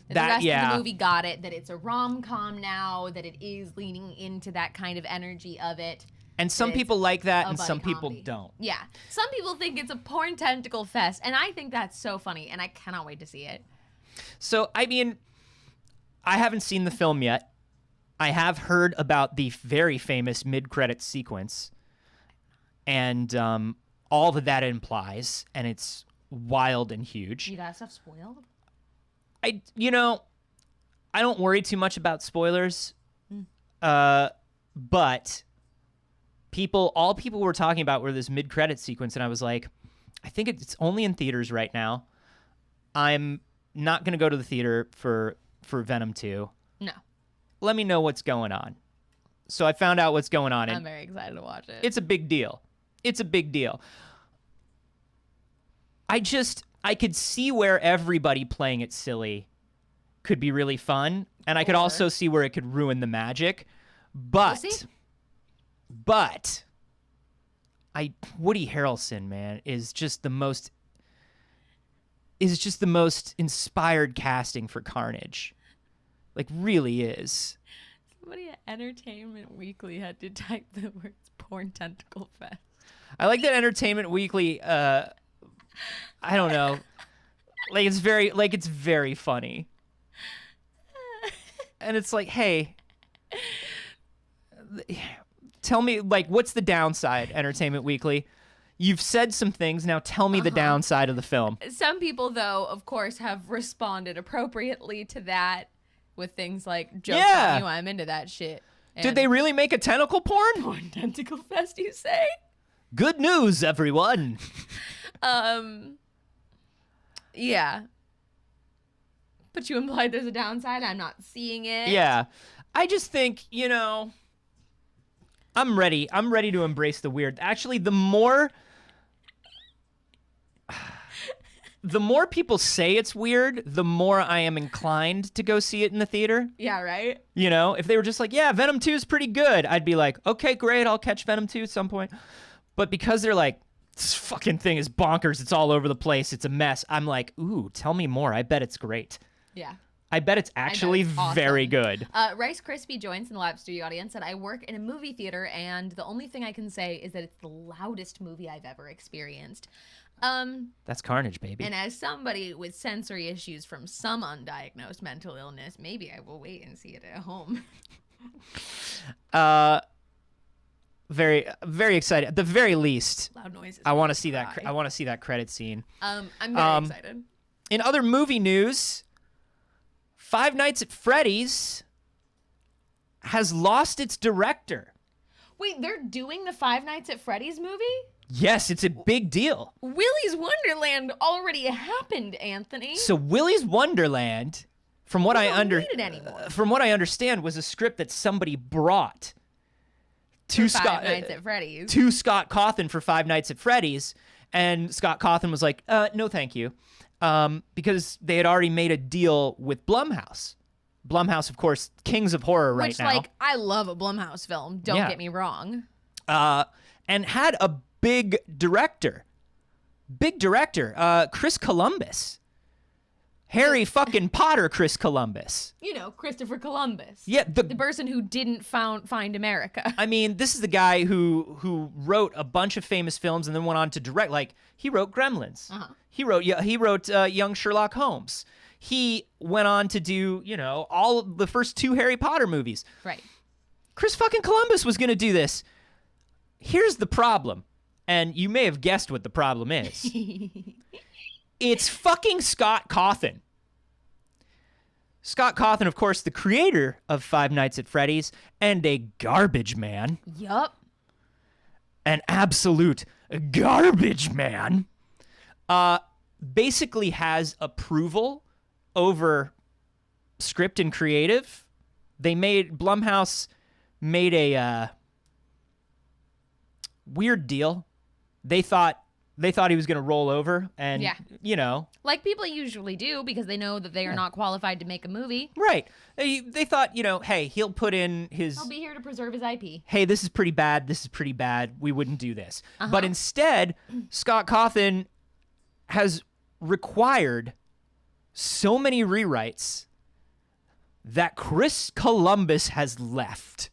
The rest of the movie got it, that it's a rom-com now, that it is leaning into that kind of energy of it. And some people like that, and some buddy people comedy. don't. Yeah. Some people think it's a porn tentacle fest, and I think that's so funny, and I cannot wait to see it. So, I mean, I haven't seen the film yet. I have heard about the very famous mid-credits sequence and all that implies, and it's wild and huge. You got stuff spoiled? I don't worry too much about spoilers, but all people were talking about were this mid-credit sequence, and I was like, I think it's only in theaters right now. I'm not going to go to the theater for Venom 2. No. Let me know what's going on. So I found out what's going on. I'm very excited to watch it. It's a big deal. It's a big deal. I could see where everybody playing it silly could be really fun, and I could also see where it could ruin the magic. But Woody Harrelson, man, is just the most inspired casting for Carnage. Like, really is. Somebody at Entertainment Weekly had to type the words porn tentacle fest. I like that Entertainment Weekly, I don't know. It's very funny. And it's like, hey, tell me, what's the downside, Entertainment Weekly? You've said some things, now tell me the downside of the film. Some people, though, of course, have responded appropriately to that with things like, joke's on you, I'm into that shit. Did they really make a tentacle porn? Porn tentacle fest, you say? Good news, everyone. Yeah. But you implied there's a downside. I'm not seeing it. Yeah. I just think, I'm ready. I'm ready to embrace the weird. Actually, the more the more people say it's weird, the more I am inclined to go see it in the theater. Yeah, right? You know, if they were just like, yeah, Venom 2 is pretty good, I'd be like, okay, great, I'll catch Venom 2 at some point. But because they're like, this fucking thing is bonkers, it's all over the place, it's a mess, I'm like, ooh, tell me more. I bet it's great. Yeah. I bet it's actually very awesome. good. Rice Krispie Joints in the live studio audience said, I work in a movie theater, and the only thing I can say is that it's the loudest movie I've ever experienced. That's carnage, baby. And as somebody with sensory issues from some undiagnosed mental illness, maybe I will wait and see it at home. Very, very excited. At the very least, Loud noises. I want to see that. I want to see that credit scene. I'm very excited. In other movie news, Five Nights at Freddy's has lost its director. Wait, they're doing the Five Nights at Freddy's movie? Yes, it's a big deal. Willy's Wonderland already happened, Anthony. So Willy's Wonderland, from what I need it anymore. from what I understand, was a script that somebody brought to Five Nights at Freddy's. to Scott Cawthon for Five Nights at Freddy's, and Scott Cawthon was like, "No, thank you," because they had already made a deal with Blumhouse. Blumhouse, of course, kings of horror right now. Which, I love a Blumhouse film. Don't Yeah. get me wrong. And had a big director, Chris Columbus, Harry fucking Potter, Chris Columbus. You know, Christopher Columbus. Yeah, the person who didn't find America. I mean, this is the guy who wrote a bunch of famous films and then went on to direct. Like, he wrote Gremlins. Uh-huh. He wrote Young Sherlock Holmes. He went on to do, all of the first 2 Harry Potter movies. Right. Chris fucking Columbus was going to do this. Here's the problem. And you may have guessed what the problem is. It's fucking Scott Cawthon. Scott Cawthon, of course, the creator of Five Nights at Freddy's and a garbage man. Yup. An absolute garbage man. Basically has approval over script and creative. Blumhouse made a weird deal. They thought he was going to roll over and, Like people usually do because they know that they are not qualified to make a movie. Right. They thought, hey, he'll put in his... I'll be here to preserve his IP. Hey, this is pretty bad. This is pretty bad. We wouldn't do this. But instead, Scott Cawthon has required so many rewrites that Chris Columbus has left.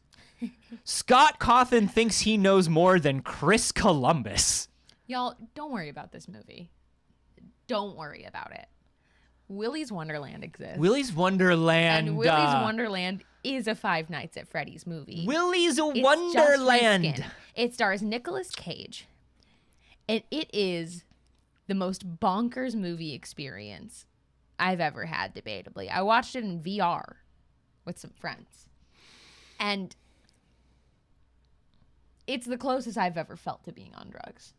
Scott Cawthon thinks he knows more than Chris Columbus. Y'all, don't worry about this movie. Don't worry about it. Willy's Wonderland exists. Willy's Wonderland. And Willy's Wonderland is a Five Nights at Freddy's movie. Willy's It's Wonderland. just my skin. It stars Nicolas Cage. And it is the most bonkers movie experience I've ever had, debatably. I watched it in VR with some friends. And it's the closest I've ever felt to being on drugs.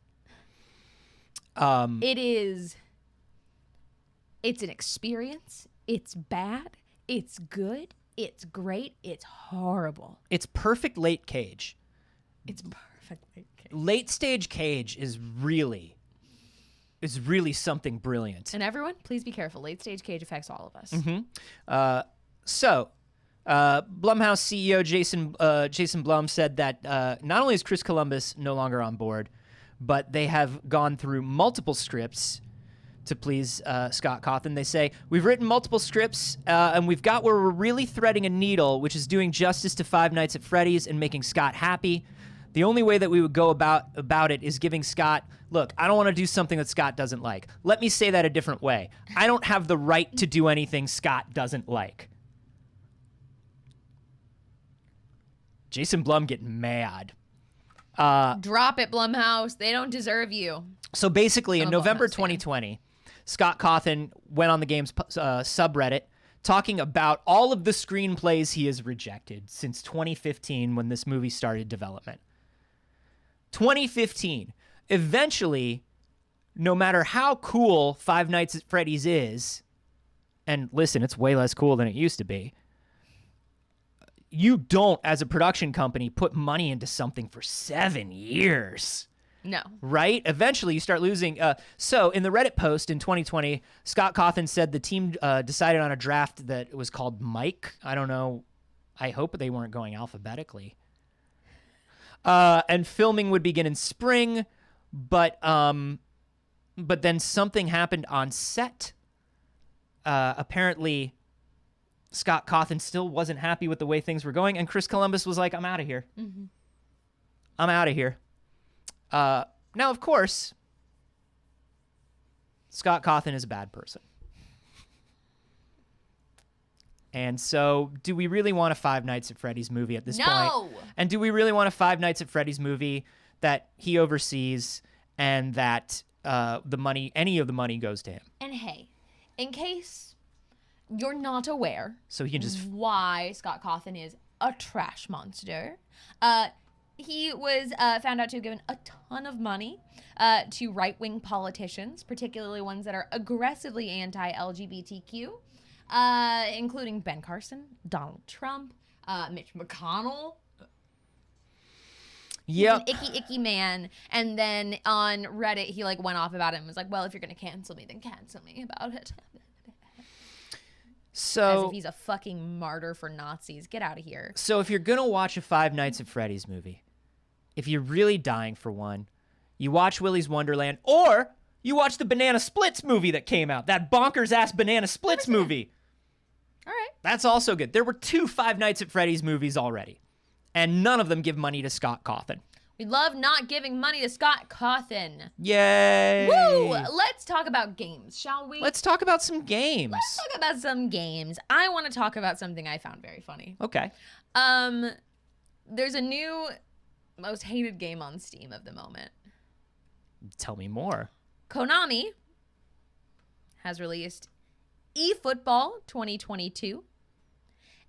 It's an experience. It's bad. It's good. It's great. It's horrible. It's perfect late Cage. It's perfect late Cage. Late stage Cage is really something brilliant. And everyone, please be careful. Late stage Cage affects all of us. Blumhouse CEO Jason Blum said that not only is Chris Columbus no longer on board, but they have gone through multiple scripts to please Scott Cawthon. They say, we've written multiple scripts, and we've got where we're really threading a needle, which is doing justice to Five Nights at Freddy's and making Scott happy. The only way that we would go about it is giving Scott, look, I don't want to do something that Scott doesn't like. Let me say that a different way. I don't have the right to do anything Scott doesn't like. Jason Blum getting mad. Drop it, Blumhouse. They don't deserve you. So basically, in I'm a November Blumhouse fan. 2020, Scott Cawthon went on the game's subreddit talking about all of the screenplays he has rejected since 2015 when this movie started development. 2015. Eventually, no matter how cool Five Nights at Freddy's is, and listen, it's way less cool than it used to be, you don't, as a production company, put money into something for 7 years. No. Right? Eventually, you start losing. So, in the Reddit post in 2020, Scott Cawthon said the team decided on a draft that was called Mike. I don't know. I hope they weren't going alphabetically. And filming would begin in spring, but then something happened on set. Apparently, Scott Cawthon still wasn't happy with the way things were going, and Chris Columbus was like, I'm out of here. Mm-hmm. I'm out of here. Now, of course, Scott Cawthon is a bad person. And so, do we really want a Five Nights at Freddy's movie at this point? No! And do we really want a Five Nights at Freddy's movie that he oversees and that any of the money goes to him? And hey, in case you're not aware, So he can just why Scott Cawthon is a trash monster, he was found out to have given a ton of money to right-wing politicians, particularly ones that are aggressively anti-LGBTQ, including Ben Carson, Donald Trump, Mitch McConnell. Yep. He's an icky man. And then on Reddit, he like went off about it and was like, well, if you're going to cancel me, then cancel me about it. As So if he's a fucking martyr for Nazis. Get out of here. So if you're going to watch a Five Nights at Freddy's movie, if you're really dying for one, you watch Willy's Wonderland, or you watch the Banana Splits movie that came out, that bonkers-ass Banana Splits movie. All right. That's also good. There were 2 Five Nights at Freddy's movies already, and none of them give money to Scott Cawthon. We love not giving money to Scott Cawthon. Yay! Woo! Let's talk about games, shall we? Let's talk about some games. Let's talk about some games. I want to talk about something I found very funny. Okay. There's a new most hated game on Steam of the moment. Tell me more. Konami has released eFootball 2022,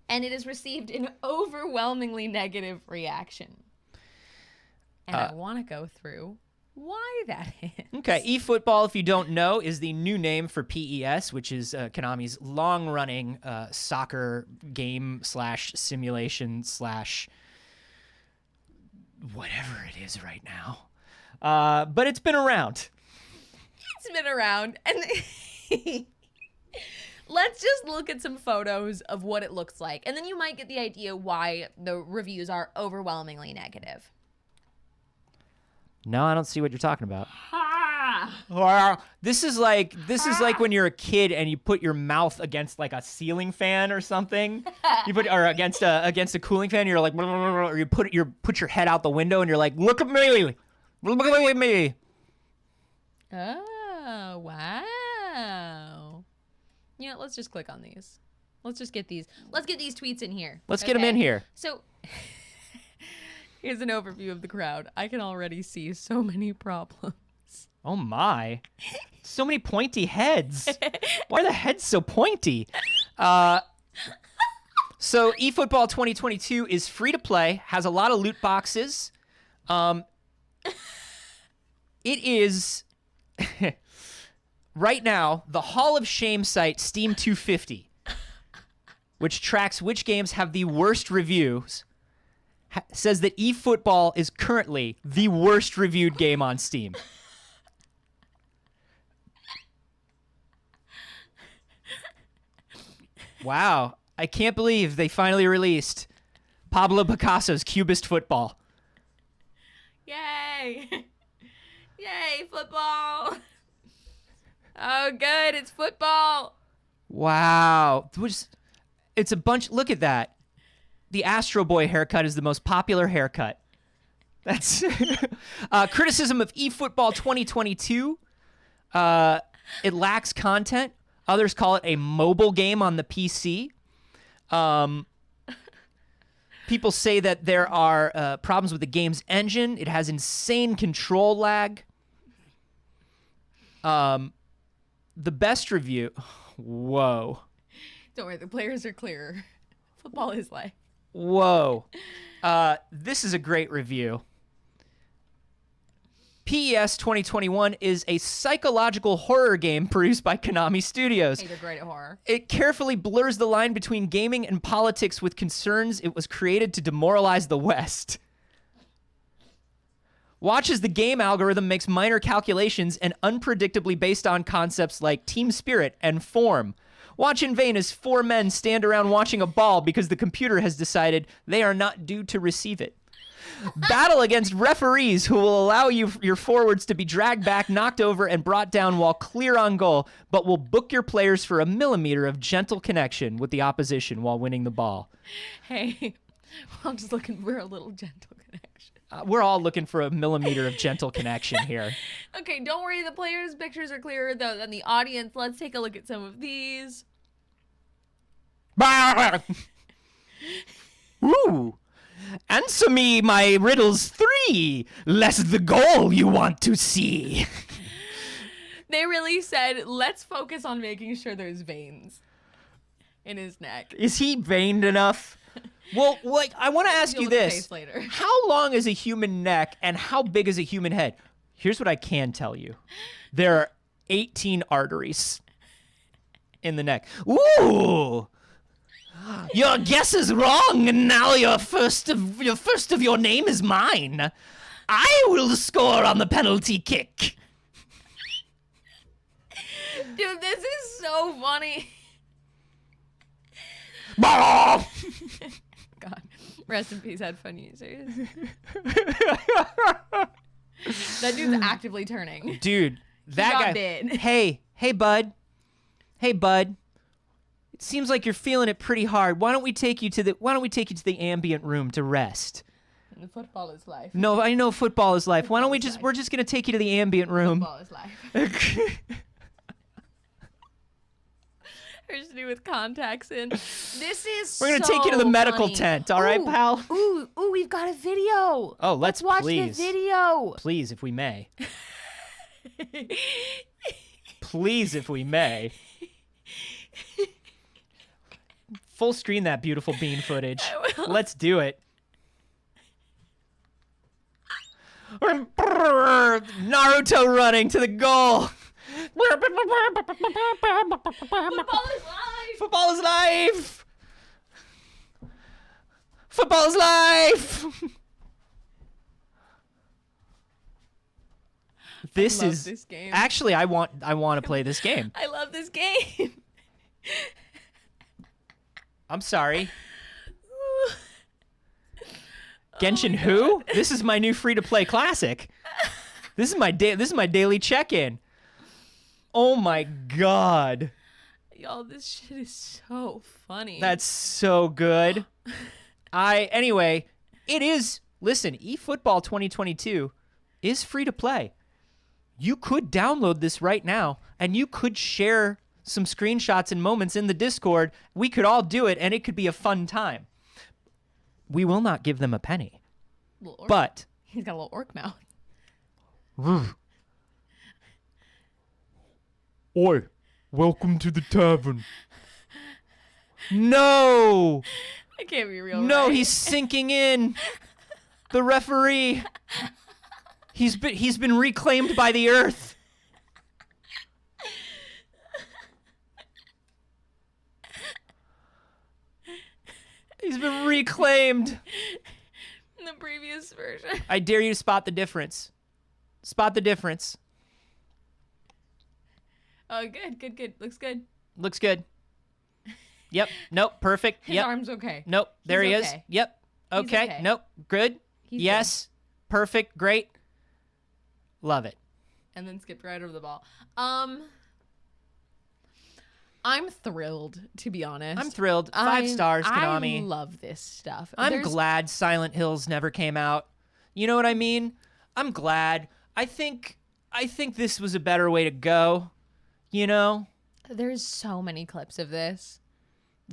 and it has received an overwhelmingly negative reaction. And I want to go through why that is. Okay, eFootball, if you don't know, is the new name for PES, which is Konami's long-running soccer game / simulation / whatever it is right now. But it's been around. It's been around, and let's just look at some photos of what it looks like, and then you might get the idea why the reviews are overwhelmingly negative. No, I don't see what you're talking about. This is like when you're a kid and you put your mouth against like a ceiling fan or something. Or against a cooling fan. You're like, or you put your head out the window and you're like, look at me, look at me. Oh, wow. You know, let's just click on these. Let's just get these. Let's get these tweets in here. Let's get them in here. So here's an overview of the crowd. I can already see so many problems. Oh my. So many pointy heads. Why are the heads so pointy? So eFootball 2022 is free to play, has a lot of loot boxes. It is right now the Hall of Shame site Steam 250, which tracks which games have the worst reviews, says that eFootball is currently the worst reviewed game on Steam. Wow. I can't believe they finally released Pablo Picasso's Cubist Football. Yay! Yay, football! Oh, good, it's football! Wow. It's a bunch. Look at that. The Astro Boy haircut is the most popular haircut. That's criticism of eFootball 2022. It lacks content. Others call it a mobile game on the PC. People say that there are problems with the game's engine. It has insane control lag. The best review. Whoa. Don't worry, the players are clearer. Football is life. Whoa. This is a great review. PES 2021 is a psychological horror game produced by Konami Studios. Hey, they're great at horror. It carefully blurs the line between gaming and politics with concerns it was created to demoralize the West. Watch as the game algorithm makes minor calculations and unpredictably based on concepts like team spirit and form. Watch in vain as 4 men stand around watching a ball because the computer has decided they are not due to receive it. Battle against referees who will allow your forwards to be dragged back, knocked over, and brought down while clear on goal, but will book your players for a millimeter of gentle connection with the opposition while winning the ball. Hey, I'm just looking for a little gentle connection. We're all looking for a millimeter of gentle connection here. Okay, don't worry. The players' pictures are clearer than the audience. Let's take a look at some of these. Ooh. Answer me my riddles 3, lest the goal you want to see. They really said, let's focus on making sure there's veins in his neck. Is he veined enough? Well, like, I want to ask You'll you look at this. face later. How long is a human neck and how big is a human head? Here's what I can tell you. There are 18 arteries in the neck. Ooh! Your guess is wrong, and now your first of your name is mine. I will score on the penalty kick. Dude, this is so funny. Bah! God, rest in peace, headphone users. That dude's actively turning. Dude, that got guy. bit. Hey, bud. Hey, bud. It seems like you're feeling it pretty hard. Why don't we take you to the ambient room to rest? And football is life. No, I know football is life. Why don't we're just gonna take you to the ambient room. Football is life. Hers to do with contacts in. This is We're gonna take you to the medical tent, all right, pal? Ooh, we've got a video. Oh, let's watch please. the video. Please, if we may. Please, if we may. Full screen that beautiful bean footage. Let's do it. Naruto running to the goal. Football is life. Football is life. Football is life. This love is this game. Actually, I want to play this game. I love this game. I'm sorry. Genshin who? This is my new free-to-play classic. This is my daily check-in. Oh my god. Y'all, this shit is so funny. That's so good. Anyway, it is, listen, eFootball 2022 is free to play. You could download this right now and you could share some screenshots and moments in the Discord. We could all do it and it could be a fun time. We will not give them a penny. But he's got a little orc mouth. Oi, welcome to the tavern. no, That can't be real. no, right? he's sinking in. The referee. He's been reclaimed by the earth. He's been reclaimed. in the previous version. I dare you to spot the difference. Spot the difference. Oh, good. Looks good. Looks good. Yep. Nope. Perfect. His Yep. arm's okay. Nope. There he is. okay. Yep. He's Okay. okay. Nope. Good. He's yes. Perfect. Great. Love it. And then skipped right over the ball. I'm thrilled, to be honest. I'm thrilled. 5 stars, Konami. I love this stuff. I'm glad Silent Hills never came out. You know what I mean? I'm glad. I think this was a better way to go. You know? There's so many clips of this.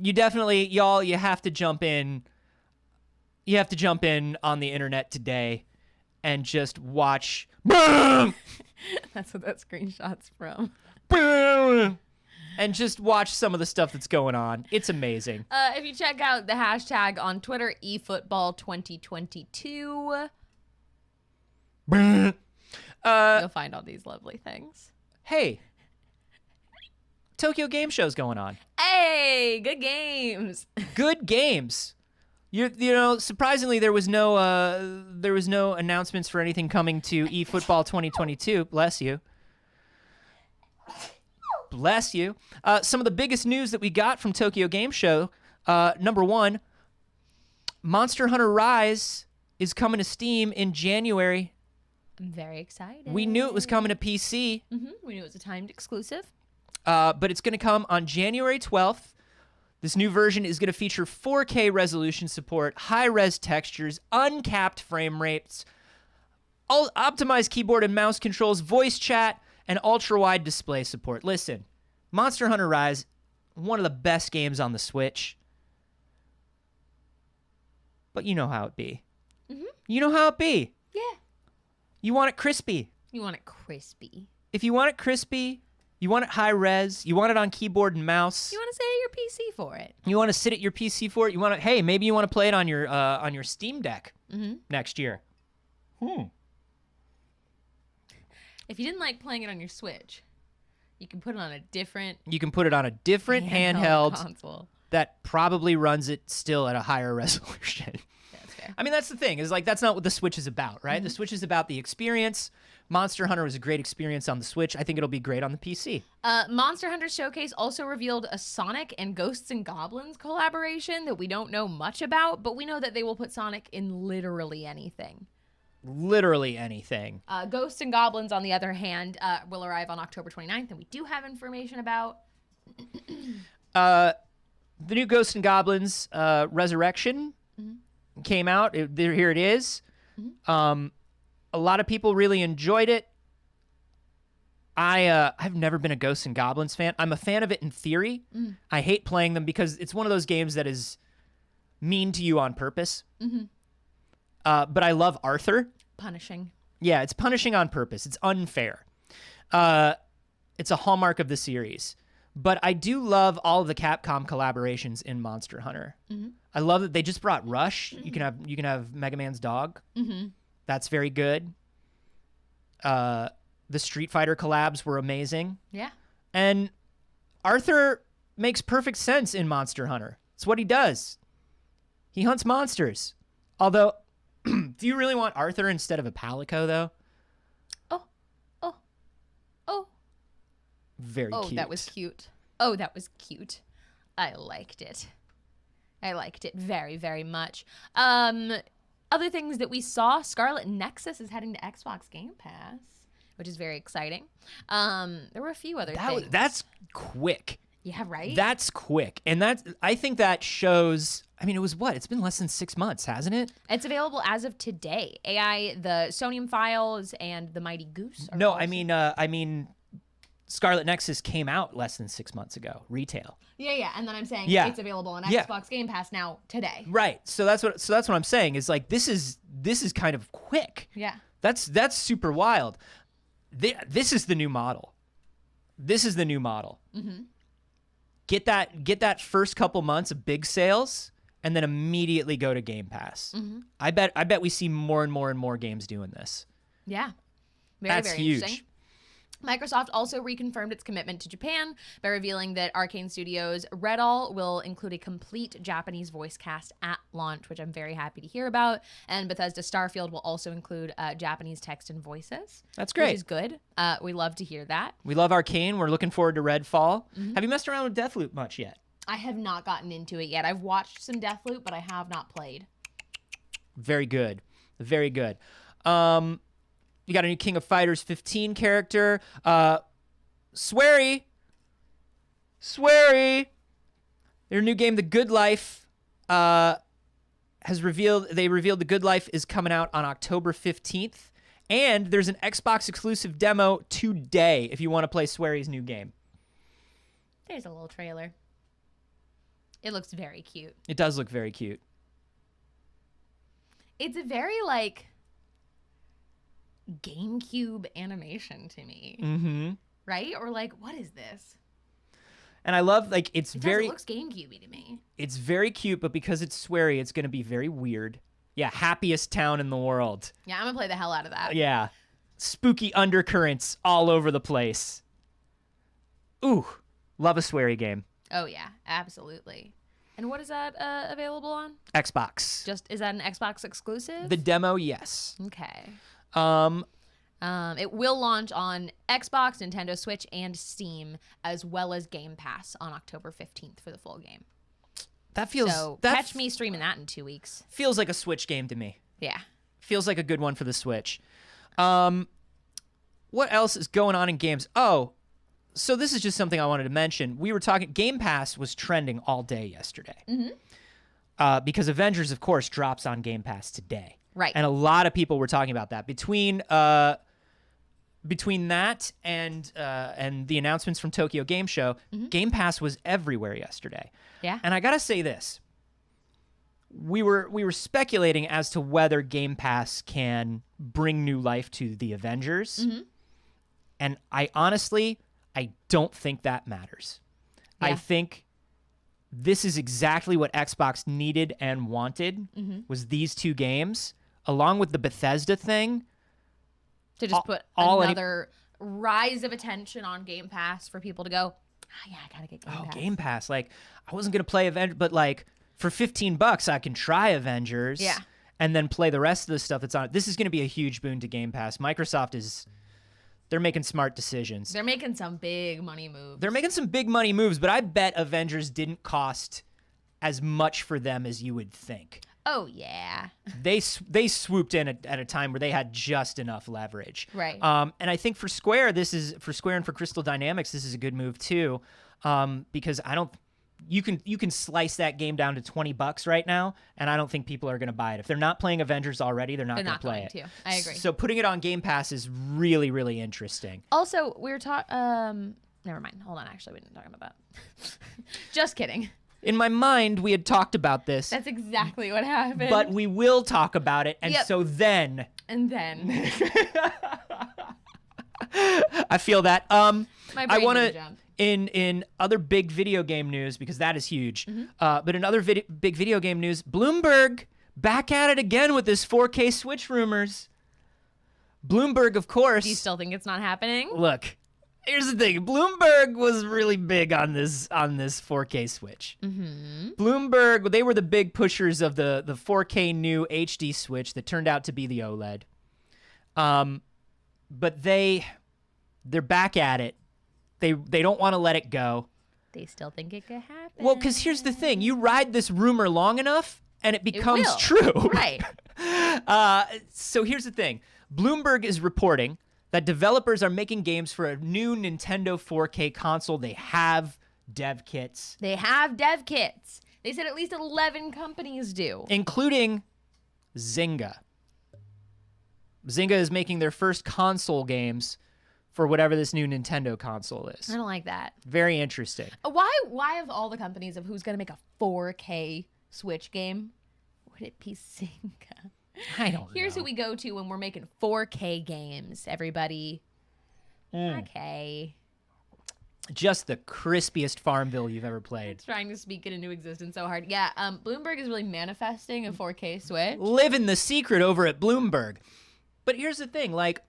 You definitely, y'all, you have to jump in. You have to jump in on the internet today and just watch. Boom! That's what that screenshot's from. Boom! And just watch some of the stuff that's going on. It's amazing. If you check out the hashtag on Twitter, eFootball2022, you'll find all these lovely things. Hey, Tokyo Game Show's going on. Hey, good games. Good games. You know, surprisingly, there was no announcements for anything coming to eFootball 2022. Bless you. Bless you. Some of the biggest news that we got from Tokyo Game Show. Number one, Monster Hunter Rise is coming to Steam in January. I'm very excited. We knew it was coming to PC. We knew it was a timed exclusive. But it's going to come on January 12th. This new version is going to feature 4K resolution support, high-res textures, uncapped frame rates, optimized keyboard and mouse controls, voice chat, and ultra-wide display support. Listen, Monster Hunter Rise, one of the best games on the Switch. But you know how it be. You know how it be. Yeah. You want it crispy. You want it crispy. If you want it crispy, you want it high res, you want it on keyboard and mouse. You want to sit at your PC for it. You want to sit at your PC for it. You want to, hey, maybe you want to play it on your Steam Deck next year. If you didn't like playing it on your Switch, you can put it on a different You can put it on a different handheld console. that probably runs it still at a higher resolution. That's fair. I mean, that's the thing, is like that's not what the Switch is about, right? The Switch is about the experience. Monster Hunter was a great experience on the Switch. I think it'll be great on the PC. Monster Hunter Showcase also revealed a Sonic and Ghosts and Goblins collaboration that we don't know much about, but we know that they will put Sonic in literally anything. Literally anything. Ghosts and Goblins, on the other hand, will arrive on October 29th, and we do have information about. The new Ghosts and Goblins Resurrection came out. Here it is. A lot of people really enjoyed it. I've never been a Ghosts and Goblins fan. I'm a fan of it in theory. I hate playing them because it's one of those games that is mean to you on purpose. But I love Arthur. Punishing. Yeah, it's punishing on purpose. It's unfair. It's a hallmark of the series. But I do love all of the Capcom collaborations in Monster Hunter. I love that they just brought Rush. You can have Mega Man's dog. That's very good. The Street Fighter collabs were amazing. Yeah. And Arthur makes perfect sense in Monster Hunter. It's what he does. He hunts monsters. Although, do you really want Arthur instead of a Palico, though? Oh. Very cute. Oh, that was cute. Oh, that was cute. I liked it. I liked it very, very much. Other things that we saw, Scarlet Nexus is heading to Xbox Game Pass, which is very exciting. There were a few other things. That's quick. Yeah, right? That's quick. And I think that shows, I mean, it was what? It's been less than 6 months, hasn't it? It's available as of today. AI, the Sonium Files, and the Mighty Goose are No, also- I mean, Scarlet Nexus came out less than 6 months ago, retail. Yeah, and then I'm saying Yeah. it's available on Yeah. Xbox Game Pass now today. Right. So that's what I'm saying is like this is kind of quick. Yeah. That's super wild. This is the new model. This is the new model. Get that first couple months of big sales and then immediately go to Game Pass. I bet we see more and more games doing this. Yeah. That's very huge. interesting. Microsoft also reconfirmed its commitment to Japan by revealing that Arcane Studios' Redall will include a complete Japanese voice cast at launch, which I'm very happy to hear about. And Bethesda Starfield will also include Japanese text and voices. That's great. Which is good. We love to hear that. We love Arcane. We're looking forward to Redfall. Have you messed around with Deathloop much yet? I have not gotten into it yet. I've watched some Deathloop, but I have not played. Very good. Very good. You got a new King of Fighters 15 character. Swery. Their new game, The Good Life, revealed The Good Life is coming out on October 15th. And there's an Xbox exclusive demo today if you want to play Swery's new game. There's a little trailer. It looks very cute. It does look very cute. It's a very, like, GameCube animation to me. Right? Or like, what is this? And I love, like, it looks GameCube-y to me. It's very cute, but because it's Swery, it's going to be very weird. Yeah, happiest town in the world. Yeah, I'm gonna play the hell out of that. Yeah. Spooky undercurrents all over the place. Ooh, love a Swery game. Oh yeah, absolutely. And what is that available on? Xbox. Is that an Xbox exclusive? The demo, yes. Okay. Um, It will launch on Xbox, Nintendo Switch, and Steam, as well as Game Pass on October 15th for the full game. that feels So that catch me streaming that in 2 weeks. feels like a Switch game to me. Yeah. Feels like a good one for the Switch. What else is going on in games? Oh, so this is just something I wanted to mention. We were talking. Game Pass was trending all day yesterday. Because Avengers, of course, drops on Game Pass today. Right. And a lot of people were talking about that. Between that and the announcements from Tokyo Game Show, Game Pass was everywhere yesterday. Yeah. And I gotta say this: we were speculating as to whether Game Pass can bring new life to the Avengers, and I don't think that matters. Yeah. I think this is exactly what Xbox needed and wanted was these two games, along with the Bethesda thing. To just put another rise of attention on Game Pass for people to go, oh, yeah, I gotta get Game Pass. Game Pass. Like, I wasn't going to play Avengers, but like for $15, I can try Avengers and then play the rest of the stuff that's on it. This is going to be a huge boon to Game Pass. Microsoft they're making smart decisions. They're making some big money moves. They're making some big money moves, but I bet Avengers didn't cost as much for them as you would think. Oh, yeah. They swooped in at a time where they had just enough leverage. Right. And I think for Square and for Crystal Dynamics, this is a good move too, because you can slice that game down to $20 right now, and I don't think people are going to buy it. If they're not playing Avengers already, they're not going to play it. I agree. So putting it on Game Pass is really, really interesting. Also, we were talking. Never mind. Hold on. Actually, we didn't talk about that. Just kidding. In my mind, we had talked about this. That's exactly what happened. But we will talk about it, and Yep. so then. And then. I feel that. My I brain want did to jump. in other big video game news, because that is huge. But in other big video game news, Bloomberg back at it again with this 4K Switch rumors. Bloomberg, of course. Do you still think it's not happening? Look, here's the thing. Bloomberg was really big on this 4K Switch. Bloomberg, they were the big pushers of the 4K new HD Switch that turned out to be the OLED. But they're back at it. They don't want to let it go. They still think it could happen. Well, because here's the thing. You ride this rumor long enough, and it becomes will. true. Right. So here's the thing. Bloomberg is reporting that developers are making games for a new Nintendo 4K console. They have dev kits. They have dev kits. They said at least 11 companies do. Including Zynga. Zynga is making their first console games for whatever this new Nintendo console is. I don't like that. Very interesting. Why of all the companies of who's going to make a 4K Switch game, would it be Zynga? I don't know. Here's who we go to when we're making 4K games, everybody. Okay. Just the crispiest Farmville you've ever played. Trying to speak it into existence so hard. Yeah, Bloomberg is really manifesting a 4K Switch. Living the secret over at Bloomberg. But here's the thing, like,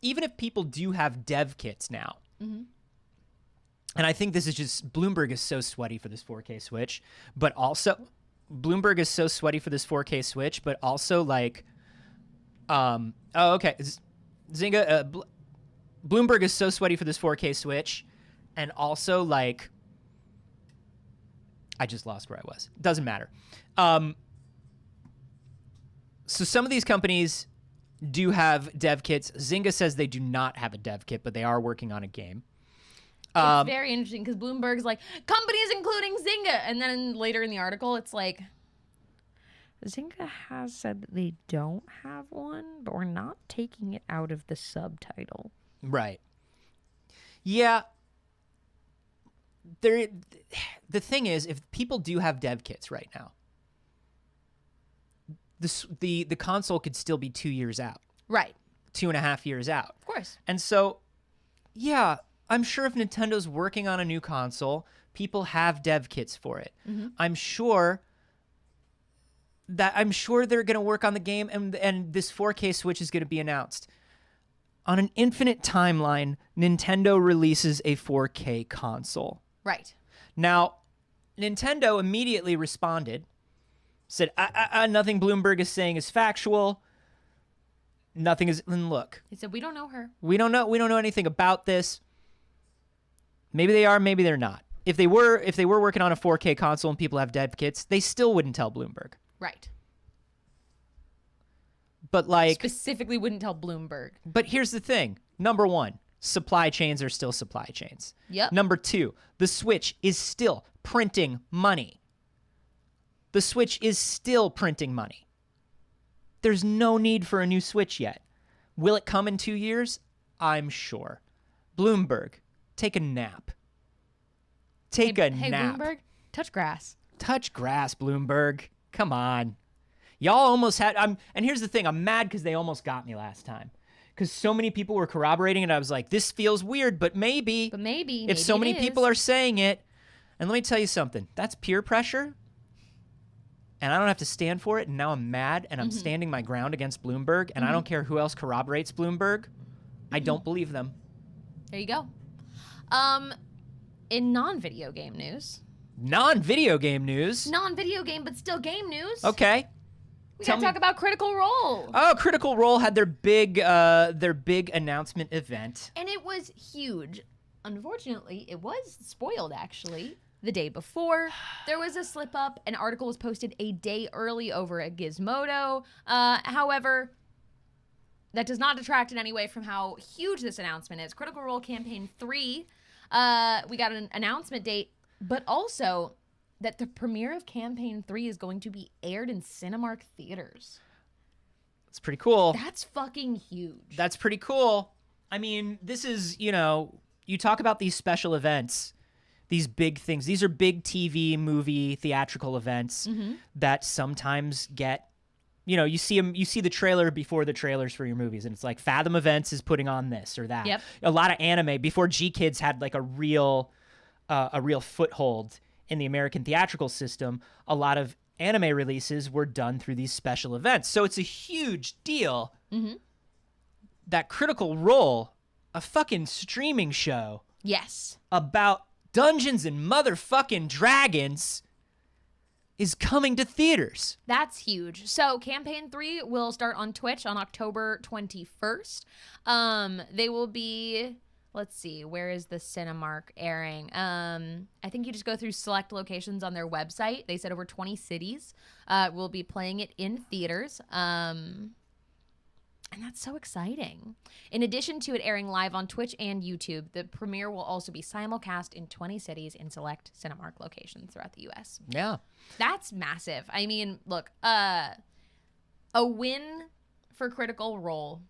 even if people do have dev kits now, and I think this is just, Bloomberg is so sweaty for this 4K Switch, but also, Bloomberg is so sweaty for this 4K Switch, but also, like, Zynga, Bloomberg is so sweaty for this 4K Switch, and also, like, I just lost where I was. Doesn't matter. So some of these companies do have dev kits. Zynga says they do not have a dev kit, but they are working on a game. It's very interesting because Bloomberg's like, companies including Zynga. And then later in the article, it's like, Zynga has said that they don't have one, but we're not taking it out of the subtitle. Right. Yeah. The thing is, if people do have dev kits right now, the console could still be 2 years out. Right. 2.5 years out. Of course. And so, yeah, I'm sure if Nintendo's working on a new console, people have dev kits for it. I'm sure they're going to work on the game, and this 4K Switch is going to be announced. On an infinite timeline, Nintendo releases a 4K console. Right. Now, Nintendo immediately responded, said, nothing Bloomberg is saying is factual. Nothing is. And look, He said, we don't know her. we don't know anything about this. Maybe they are, maybe they're not. If they were working on a 4K console and people have dev kits, they still wouldn't tell Bloomberg. Right. But like, Specifically wouldn't tell Bloomberg. but here's the thing. Number one, supply chains are still supply chains. Yep. Number two, the Switch is still printing money. The Switch is still printing money. There's no need for a new Switch yet. Will it come in 2 years? I'm sure. Bloomberg, take a nap. Take a Hey, nap. Bloomberg, touch grass. Touch grass, Bloomberg. Come on. Y'all almost had... and here's the thing. I'm mad because they almost got me last time. Because so many people were corroborating it. I was like, this feels weird, but maybe. But maybe. If so many people are saying it. And let me tell you something. That's peer pressure. And I don't have to stand for it. And now I'm mad. And I'm standing my ground against Bloomberg. And I don't care who else corroborates Bloomberg. I don't believe them. There you go. In non-video game news. Non-video game news. Non-video game, but still game news. Okay. We Tell gotta me- talk about Critical Role. Oh, Critical Role had their big announcement event. And it was huge. Unfortunately, it was spoiled, actually. The day before, there was a slip up. An article was posted a day early over at Gizmodo. However, that does not detract in any way from how huge this announcement is. Critical Role Campaign 3, we got an announcement date, but also that the premiere of Campaign 3 is going to be aired in Cinemark theaters. It's pretty cool. That's fucking huge. That's pretty cool. I mean, this is, you talk about these special events, these big things. These are big TV, movie, theatrical events that sometimes get, you see the trailer before the trailers for your movies, and it's like Fathom Events is putting on this or that. Yep. A lot of anime before G-Kids had like a real foothold in the American theatrical system. A lot of anime releases were done through these special events. So it's a huge deal that Critical Role, a fucking streaming show Yes. about Dungeons and motherfucking Dragons, is coming to theaters. That's huge. So Campaign 3 will start on Twitch on October 21st. They will be, let's see, where is the Cinemark airing? I think you just go through select locations on their website. They said over 20 cities will be playing it in theaters. And that's so exciting. In addition to it airing live on Twitch and YouTube, the premiere will also be simulcast in 20 cities in select Cinemark locations throughout the U.S. Yeah. That's massive. I mean, look, a win for Critical Role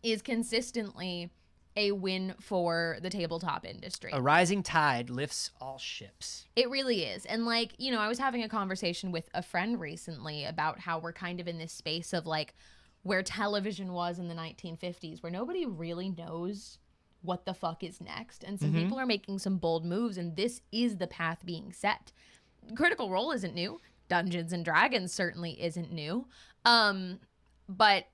is consistently a win for the tabletop industry. A rising tide lifts all ships. It really is. And like, I was having a conversation with a friend recently about how we're kind of in this space of like where television was in the 1950s, where nobody really knows what the fuck is next. And some people are making some bold moves, and this is the path being set. Critical Role isn't new. Dungeons and Dragons certainly isn't new. But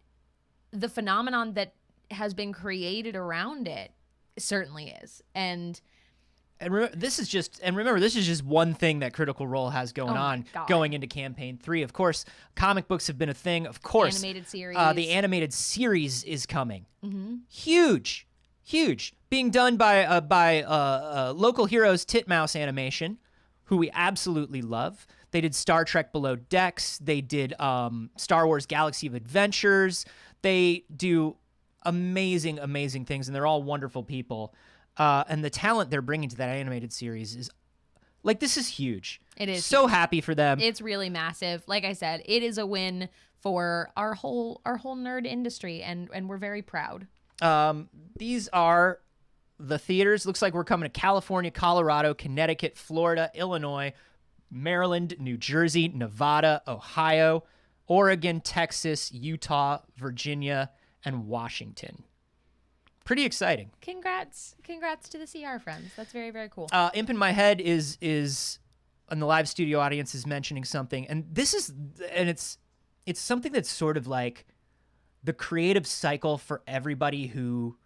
the phenomenon that has been created around it certainly is. And remember, this is just one thing that Critical Role has going on God. going into Campaign 3. Of course, comic books have been a thing. Of course, animated series. the animated series is coming. Huge, being done by Local Heroes Titmouse Animation, who we absolutely love. They did Star Trek Below Decks. They did Star Wars Galaxy of Adventures. They do amazing things, and they're all wonderful people. And the talent they're bringing to that animated series is, like, this is huge. It is so happy for them. It's really massive. Like I said, it is a win for our whole nerd industry, and we're very proud. These are the theaters. Looks like we're coming to California, Colorado, Connecticut, Florida, Illinois, Maryland, New Jersey, Nevada, Ohio, Oregon, Texas, Utah, Virginia, and Washington. Pretty exciting. Congrats to the CR friends. That's very, very cool. Imp in My Head is and the live studio audience is mentioning something, and it's something that's sort of like the creative cycle for everybody who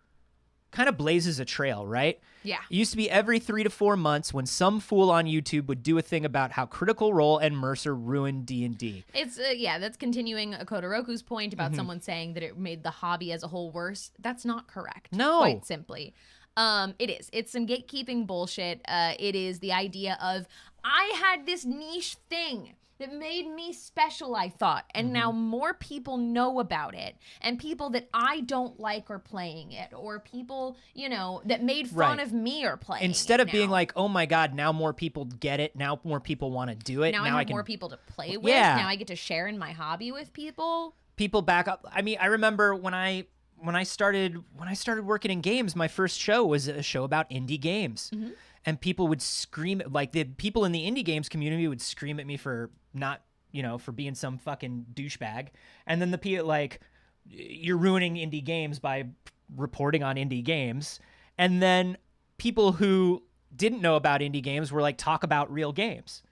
kind of blazes a trail, right? Yeah. It used to be every 3 to 4 months when some fool on YouTube would do a thing about how Critical Role and Mercer ruined D&D. It's that's continuing Kodoroku's point about someone saying that it made the hobby as a whole worse. That's not correct. No. Quite simply. It is. It's some gatekeeping bullshit. It is the idea of, I had this niche thing that made me special, I thought, and now more people know about it, and people that I don't like are playing it, or people, you know, that made fun of me are playing Instead it of being now. like, oh my God, now more people get it, now more people want to do it. Now I have more people to play with. Yeah. Now I get to share in my hobby with people. People back up. I mean, I remember when I started working in games, my first show was a show about indie games. And people would scream, like the people in the indie games community would scream at me for not, you know, for being some fucking douchebag. And then the people like, you're ruining indie games by reporting on indie games. And then people who didn't know about indie games were like, talk about real games.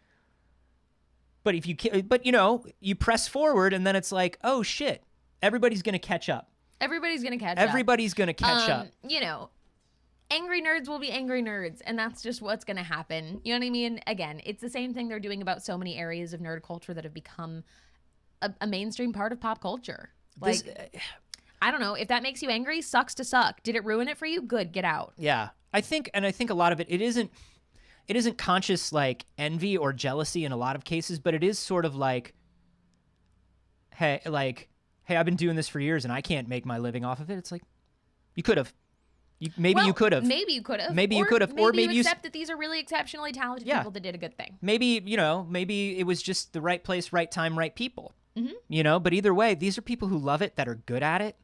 But you know, you press forward and then it's like, oh shit, everybody's going to catch up. Everybody's going to catch up. Everybody's going to catch up. You know, angry nerds will be angry nerds, and that's just what's going to happen. You know what I mean? Again, it's the same thing they're doing about so many areas of nerd culture that have become a mainstream part of pop culture. Like, I don't know. If that makes you angry, sucks to suck. Did it ruin it for you? Good, get out. Yeah. I think a lot of it isn't conscious like envy or jealousy in a lot of cases, but it is sort of like, hey, I've been doing this for years and I can't make my living off of it. It's like, you could have. Maybe you could have. Maybe you could have. Maybe you could have. Or maybe you accept that these are really exceptionally talented people that did a good thing. Maybe, you know, maybe it was just the right place, right time, right people. You know, but either way, these are people who love it, that are good at it.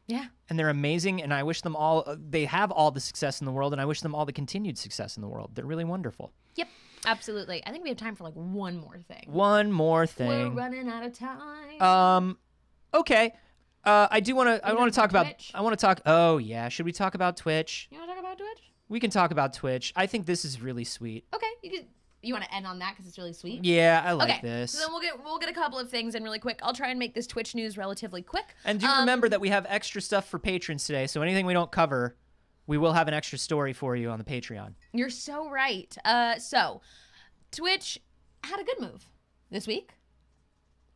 Yeah. And they're amazing. And I wish them all, they have all the success in the world. And I wish them all the continued success in the world. They're really wonderful. Yep. Absolutely. I think we have time for like one more thing. One more thing. We're running out of time. Okay. I do want to. I want to talk about. Twitch? I want to talk. Oh yeah. Should we talk about Twitch? You want to talk about Twitch? We can talk about Twitch. I think this is really sweet. Okay. You want to end on that because it's really sweet? Yeah, I like Okay. this. So then we'll get a couple of things in really quick. I'll try and make this Twitch news relatively quick. And do remember that we have extra stuff for patrons today. So anything we don't cover, we will have an extra story for you on the Patreon. You're so right. So Twitch had a good move this week.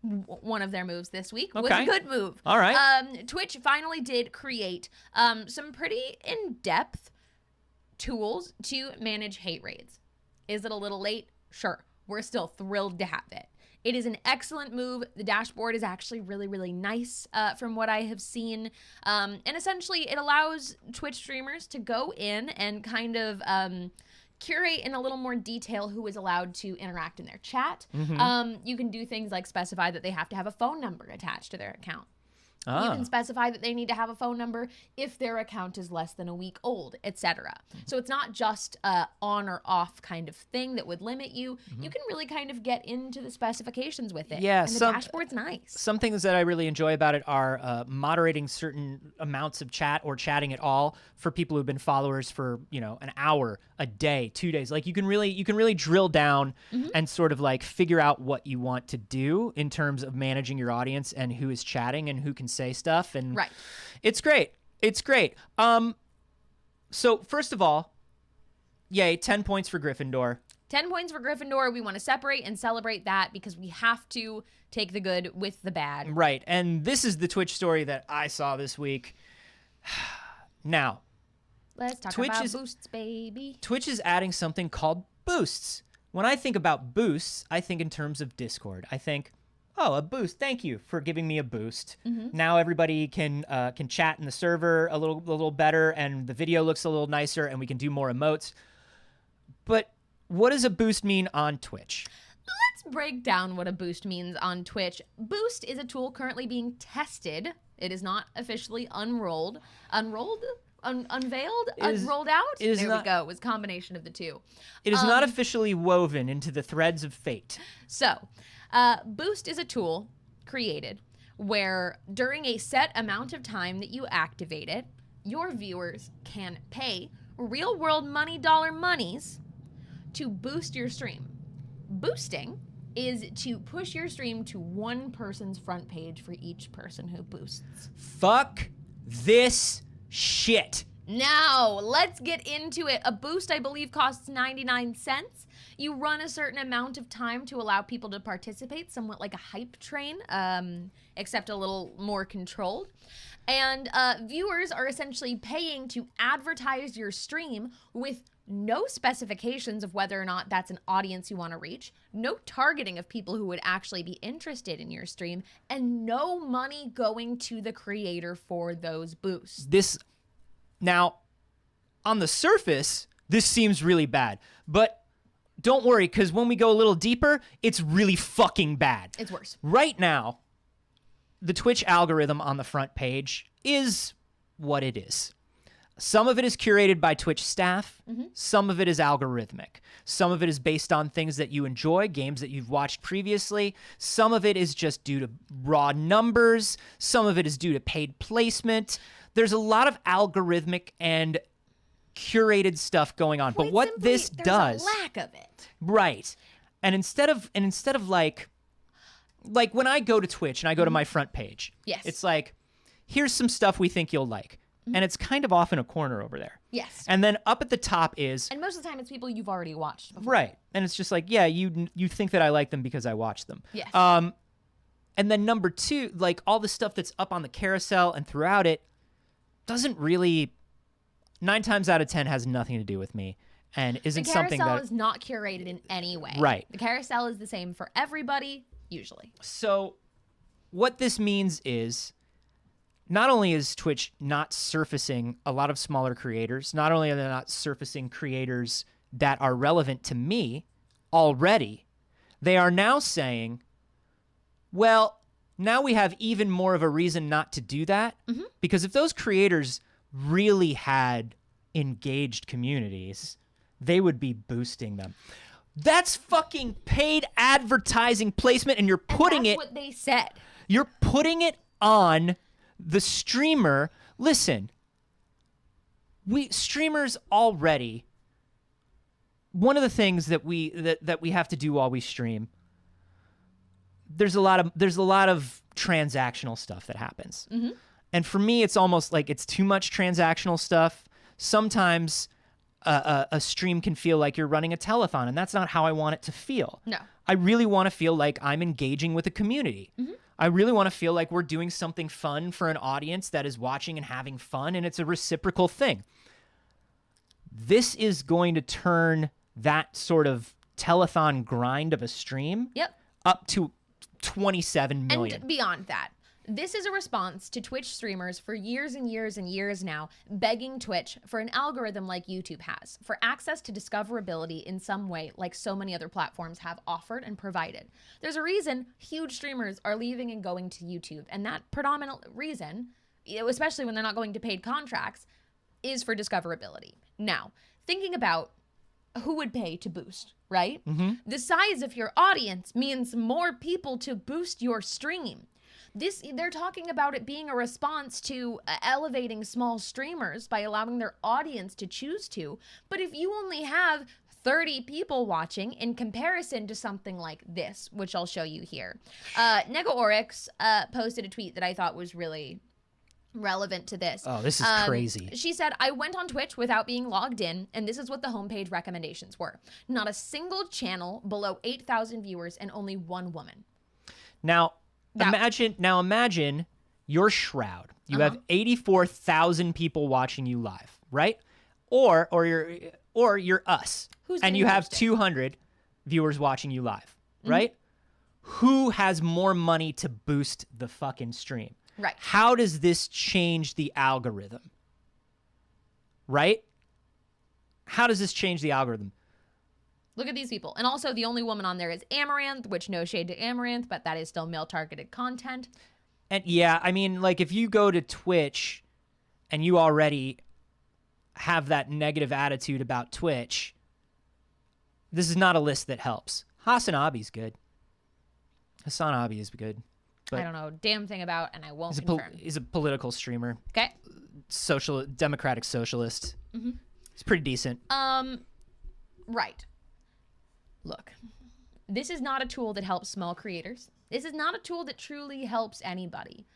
One of their moves this week was a good move. All right. Twitch finally did create some pretty in-depth tools to manage hate raids. Is it a little late? Sure. We're still thrilled to have it. It is an excellent move. The dashboard is actually really, really nice from what I have seen. And essentially, it allows Twitch streamers to go in and kind of curate in a little more detail who is allowed to interact in their chat. You can do things like specify that they have to have a phone number attached to their account. You can specify that they need to have a phone number if their account is less than a week old, etc. So it's not just a on or off kind of thing that would limit you. You can really kind of get into the specifications with it. Yeah, and the dashboard's nice. Some things that I really enjoy about it are moderating certain amounts of chat or chatting at all for people who've been followers for, you know, an hour, a day, 2 days. Like you can really drill down and sort of like figure out what you want to do in terms of managing your audience and who is chatting and who can say stuff. And it's great. It's great. So first of all, yay, 10 points for Gryffindor. 10 points for Gryffindor. We want to separate and celebrate that because we have to take the good with the bad. Right. And this is the Twitch story that I saw this week. Now, let's talk Twitch about boosts, baby. Twitch is adding something called boosts. When I think about boosts, I think in terms of Discord. I think, oh, a boost. Thank you for giving me a boost. Now everybody can chat in the server a little better, and the video looks a little nicer, and we can do more emotes. But what does a boost mean on Twitch? Let's break down what a boost means on Twitch. Boost is a tool currently being tested. It is not officially unveiled, rolled out. There we go. It was a combination of the two. It is not officially woven into the threads of fate. So, Boost is a tool created where during a set amount of time that you activate it, your viewers can pay real world dollar monies to boost your stream. Boosting is to push your stream to one person's front page for each person who boosts. Fuck this shit. Now, let's get into it. A boost, I believe, costs 99 cents. You run a certain amount of time to allow people to participate, somewhat like a hype train, except a little more controlled. And viewers are essentially paying to advertise your stream with no specifications of whether or not that's an audience you want to reach, no targeting of people who would actually be interested in your stream, and no money going to the creator for those boosts. Now, on the surface, this seems really bad, but don't worry, because when we go a little deeper, it's really fucking bad. It's worse. Right now, the Twitch algorithm on the front page is what it is. Some of it is curated by Twitch staff. Some of it is algorithmic. Some of it is based on things that you enjoy, games that you've watched previously. Some of it is just due to raw numbers. Some of it is due to paid placement. There's a lot of algorithmic and curated stuff going on. But what this does, there's a lack of it. right? And instead of like when I go to Twitch and I go to my front page, Yes. it's like, here's some stuff we think you'll like, and it's kind of off in a corner over there. Yes. And then up at the top is And most of the time, it's people you've already watched before. right, and it's just like, yeah, you think that I like them because I watched them. Yes. And then number two, like all the stuff that's up on the carousel and throughout it doesn't really, 9 times out of 10 has nothing to do with me and isn't something The carousel that is not curated in any way. Right. The carousel is the same for everybody, usually. So what this means is not only is Twitch not surfacing a lot of smaller creators, not only are they not surfacing creators that are relevant to me already, they are now saying, well, now we have even more of a reason not to do that, because if those creators really had engaged communities, they would be boosting them. That's fucking paid advertising placement, and you're putting That's it what they said. you're putting it on the streamer. Listen, we streamers already, one of the things that we have to do while we stream, there's a lot of transactional stuff that happens. And for me, it's almost like it's too much transactional stuff. Sometimes a stream can feel like you're running a telethon, and that's not how I want it to feel. No. I really want to feel like I'm engaging with a community. I really want to feel like we're doing something fun for an audience that is watching and having fun, and it's a reciprocal thing. This is going to turn that sort of telethon grind of a stream up to 27 million. And beyond that, this is a response to Twitch streamers for years and years and years now begging Twitch for an algorithm like YouTube has, for access to discoverability in some way like so many other platforms have offered and provided. There's a reason huge streamers are leaving and going to YouTube, and that predominant reason, especially when they're not going to paid contracts, is for discoverability. Now, thinking about who would pay to boost, right? The size of your audience means more people to boost your stream. They're talking about it being a response to elevating small streamers by allowing their audience to choose to. But if you only have 30 people watching in comparison to something like this, which I'll show you here. Nego Oryx posted a tweet that I thought was really relevant to this. Oh, this is crazy. She said, I went on Twitch without being logged in, and this is what the homepage recommendations were. Not a single channel below 8,000 viewers and only one woman. Now, imagine you're Shroud. You have 84,000 people watching you live, right? Or you're us. And you have 200 viewers watching you live, right? Who has more money to boost the fucking stream? Right. How does this change the algorithm? Right? How does this change the algorithm? Look at these people. And also, the only woman on there is Amaranth, which no shade to Amaranth, but that is still male-targeted content. And yeah, I mean, like, if you go to Twitch and you already have that negative attitude about Twitch, this is not a list that helps. Hassan Abi's good. Hassan Abi is good. But I don't know a damn thing about, and I won't he's confirm. he's a political streamer. Okay. Democratic socialist. He's pretty decent. Right. Look, this is not a tool that helps small creators. This is not a tool that truly helps anybody.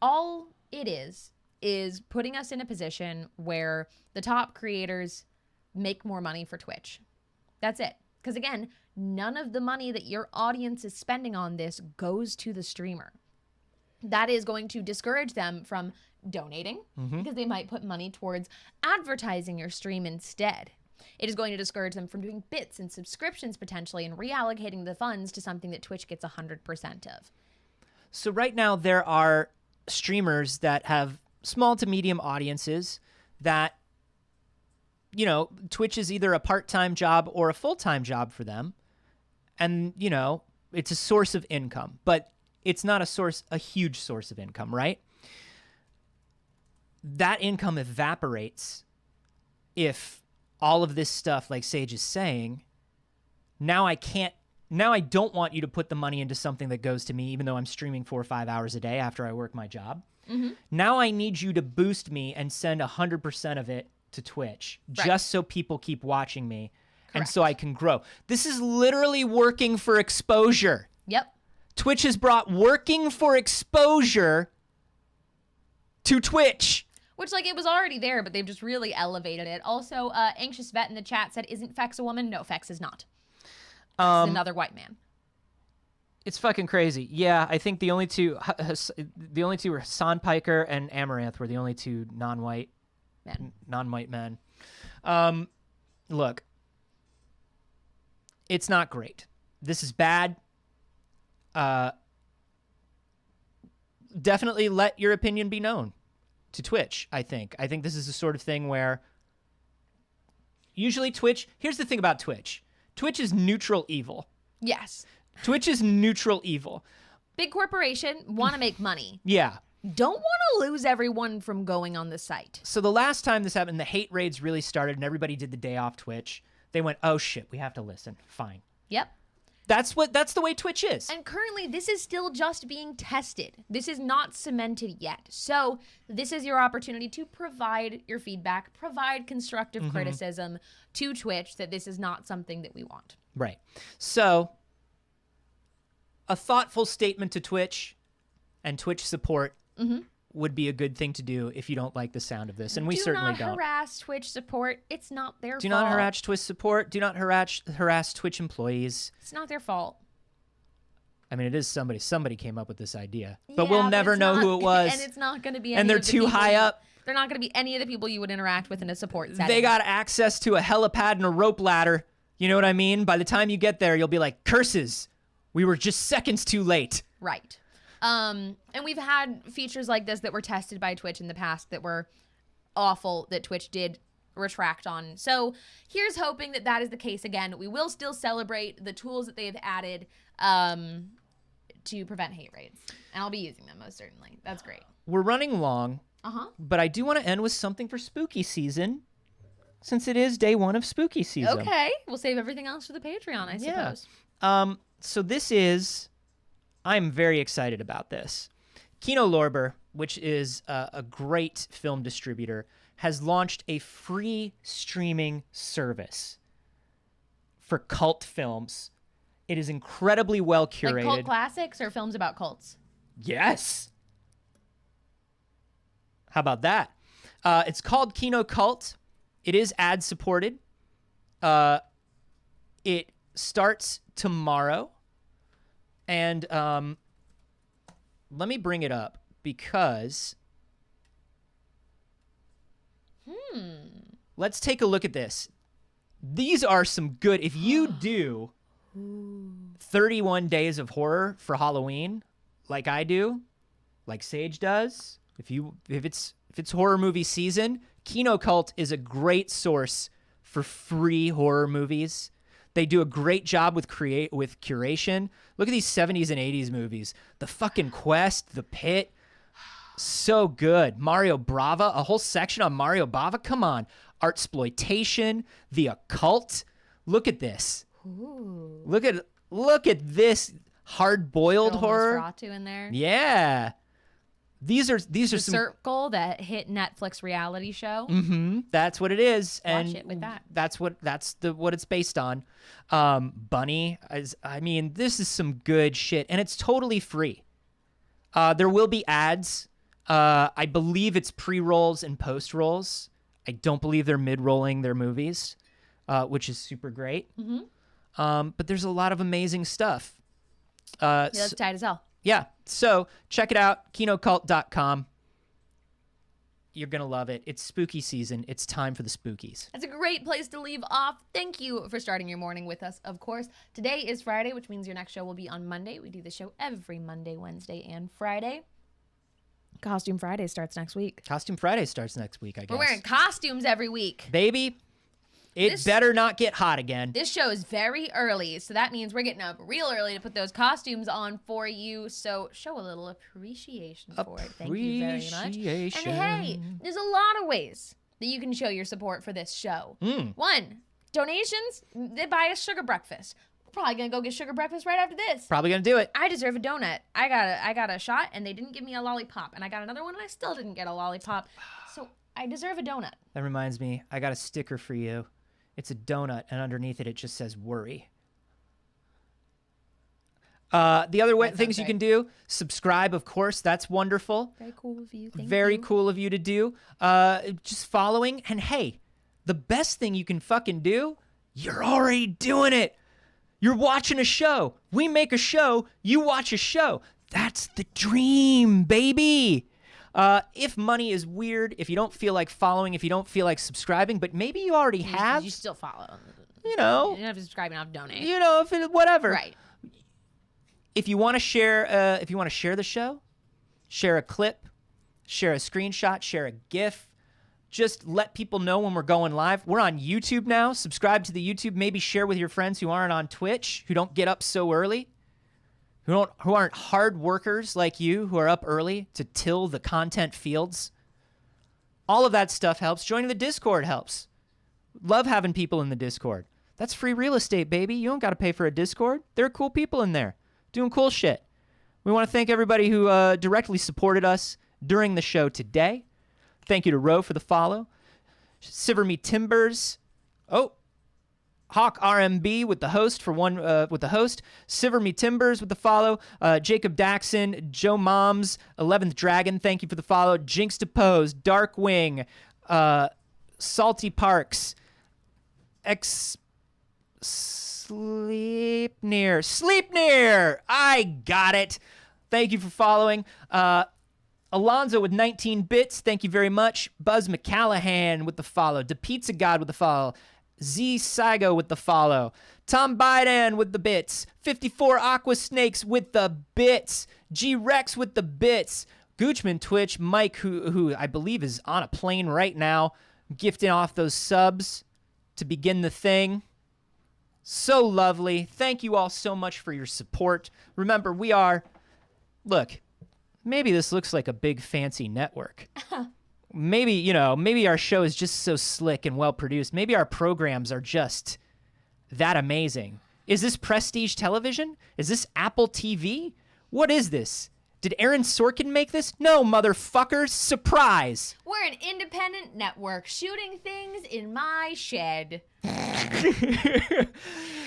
All it is is putting us in a position where the top creators make more money for Twitch. That's it. Because again, none of the money that your audience is spending on this goes to the streamer. That is going to discourage them from donating because they might put money towards advertising your stream instead. It is going to discourage them from doing bits and subscriptions potentially and reallocating the funds to something that Twitch gets 100% of. So right now there are streamers that have small to medium audiences that, you know, Twitch is either a part-time job or a full-time job for them. And, you know, it's a source of income, but it's not a huge source of income, right? That income evaporates if all of this stuff, like Saige is saying, now I don't want you to put the money into something that goes to me, even though I'm streaming 4 or 5 hours a day after I work my job. Now I need you to boost me and send 100% of it to Twitch, just so people keep watching me and so I can grow. This is literally working for exposure. Yep. Twitch has brought working for exposure to Twitch. Which, like, it was already there, but they've just really elevated it. Also, Anxious Vet in the chat said, isn't Fex a woman? No, Fex is not. It's another white man. It's fucking crazy. Yeah, I think the only two were Hassan Piker and Amaranth were the only two non-white men. Look, it's not great. This is bad. Definitely let your opinion be known to Twitch, I think. I think this is the sort of thing where usually Twitch, here's the thing about Twitch. Twitch is neutral evil. Yes. Twitch is neutral evil. Big corporation, want to make money. Yeah. Don't want to lose everyone from going on the site. So the last time this happened, the hate raids really started and everybody did the day off Twitch. They went, oh shit, we have to listen. Fine. Yep. That's the way Twitch is. And currently, this is still just being tested. This is not cemented yet. So this is your opportunity to provide your feedback, provide constructive criticism to Twitch that this is not something that we want. Right. So a thoughtful statement to Twitch and Twitch support would be a good thing to do if you don't like the sound of this. And we certainly don't. Do not harass Twitch support. It's not their fault. Do not harass Twitch support. Do not harass Twitch employees. It's not their fault. I mean, it is somebody. Somebody came up with this idea. But we'll never know who it was. And it's not going to be and they're too high up. They're not going to be any of the people you would interact with in a support setting. They got access to a helipad and a rope ladder. You know what I mean? By the time you get there, you'll be like, curses. We were just seconds too late. Right. And we've had features like this that were tested by Twitch in the past that were awful that Twitch did retract on. So here's hoping that that is the case again. We will still celebrate the tools that they've added to prevent hate raids. And I'll be using them most certainly. That's great. We're running long, but I do want to end with something for spooky season since it is day 1 of spooky season. Okay. We'll save everything else for the Patreon, I suppose. So this is... I'm very excited about this. Kino Lorber, which is a great film distributor, has launched a free streaming service for cult films. It is incredibly well curated. Like cult classics or films about cults? Yes. How about that? It's called Kino Cult. It is ad supported. It starts tomorrow. And let me bring it up because let's take a look at this. These are some good. If you do 31 days of horror for Halloween, like I do, like Saige does, if it's horror movie season, Kino Cult is a great source for free horror movies. They do a great job with curation. Look at these 70s and 80s movies. The fucking Quest, The Pit. So good. Mario Brava, a whole section on Mario Brava. Come on. Artsploitation, The Occult. Look at this. Ooh. Look at this hard-boiled horror. Nosferatu in there. Yeah. These are The some Circle, that hit Netflix reality show. That's what it is. Watch it with that. That's what it's based on. Bunny, this is some good shit, and it's totally free. There will be ads. I believe it's pre-rolls and post-rolls. I don't believe they're mid-rolling their movies, which is super great. But there's a lot of amazing stuff. Yeah, that's tight as hell. Yeah, so check it out, kinocult.com. You're going to love it. It's spooky season. It's time for the spookies. That's a great place to leave off. Thank you for starting your morning with us, of course. Today is Friday, which means your next show will be on Monday. We do the show every Monday, Wednesday, and Friday. Costume Friday starts next week. Costume Friday starts next week, I guess. We're wearing costumes every week. Baby, it better not get hot again. This show is very early, so that means we're getting up real early to put those costumes on for you. So show a little appreciation for it. Thank you very much. And hey, there's a lot of ways that you can show your support for this show. One, donations. They buy us sugar breakfast. We're probably gonna go get sugar breakfast right after this. Probably gonna do it. I deserve a donut. I got a shot, and they didn't give me a lollipop, and I got another one, and I still didn't get a lollipop. So I deserve a donut. That reminds me, I got a sticker for you. It's a donut, and underneath it, it just says worry. The other things you can do, subscribe, of course. That's wonderful. Very cool of you. Thank Very you. cool of you to do. Just following. And hey, the best thing you can fucking do, you're already doing it. You're watching a show. We make a show. You watch a show. That's the dream, baby. If money is weird, if you don't feel like following, if you don't feel like subscribing, but maybe you already have. You still follow. You know. You don't have to subscribe and I'll donate. You know, if it, whatever. Right. If you want to share, the show, share a clip, share a screenshot, share a GIF. Just let people know when we're going live. We're on YouTube now. Subscribe to the YouTube. Maybe share with your friends who aren't on Twitch, who don't get up so early, who aren't hard workers like you, who are up early to till the content fields. All of that stuff helps. Joining the Discord helps. Love having people in the Discord. That's free real estate, baby. You don't got to pay for a Discord. There are cool people in there doing cool shit. We want to thank everybody who directly supported us during the show today. Thank you to Ro for the follow. Siver Me Timbers. Oh, Hawk RMB with the host for one with the host. Siver Me Timbers with the follow. Jacob Daxon, Joe Moms, 11th Dragon. Thank you for the follow. Jinx Depose, Darkwing, Salty Parks, Sleep Near. I got it. Thank you for following. Alonzo with 19 bits. Thank you very much. Buzz McCallahan with the follow. Da Pizza God with the follow. Z Sago with the follow. Tom Biden with the bits. 54 Aqua Snakes with the bits. G Rex with the bits. Goochman Twitch. Mike, who I believe is on a plane right now, gifting off those subs to begin the thing. So lovely. Thank you all so much for your support. Remember, look, maybe this looks like a big fancy network. Maybe our show is just so slick and well produced. Maybe our programs are just that amazing. Is this Prestige Television? Is this Apple TV? What is this? Did Aaron Sorkin make this? No, motherfuckers. Surprise. We're an independent network shooting things in my shed.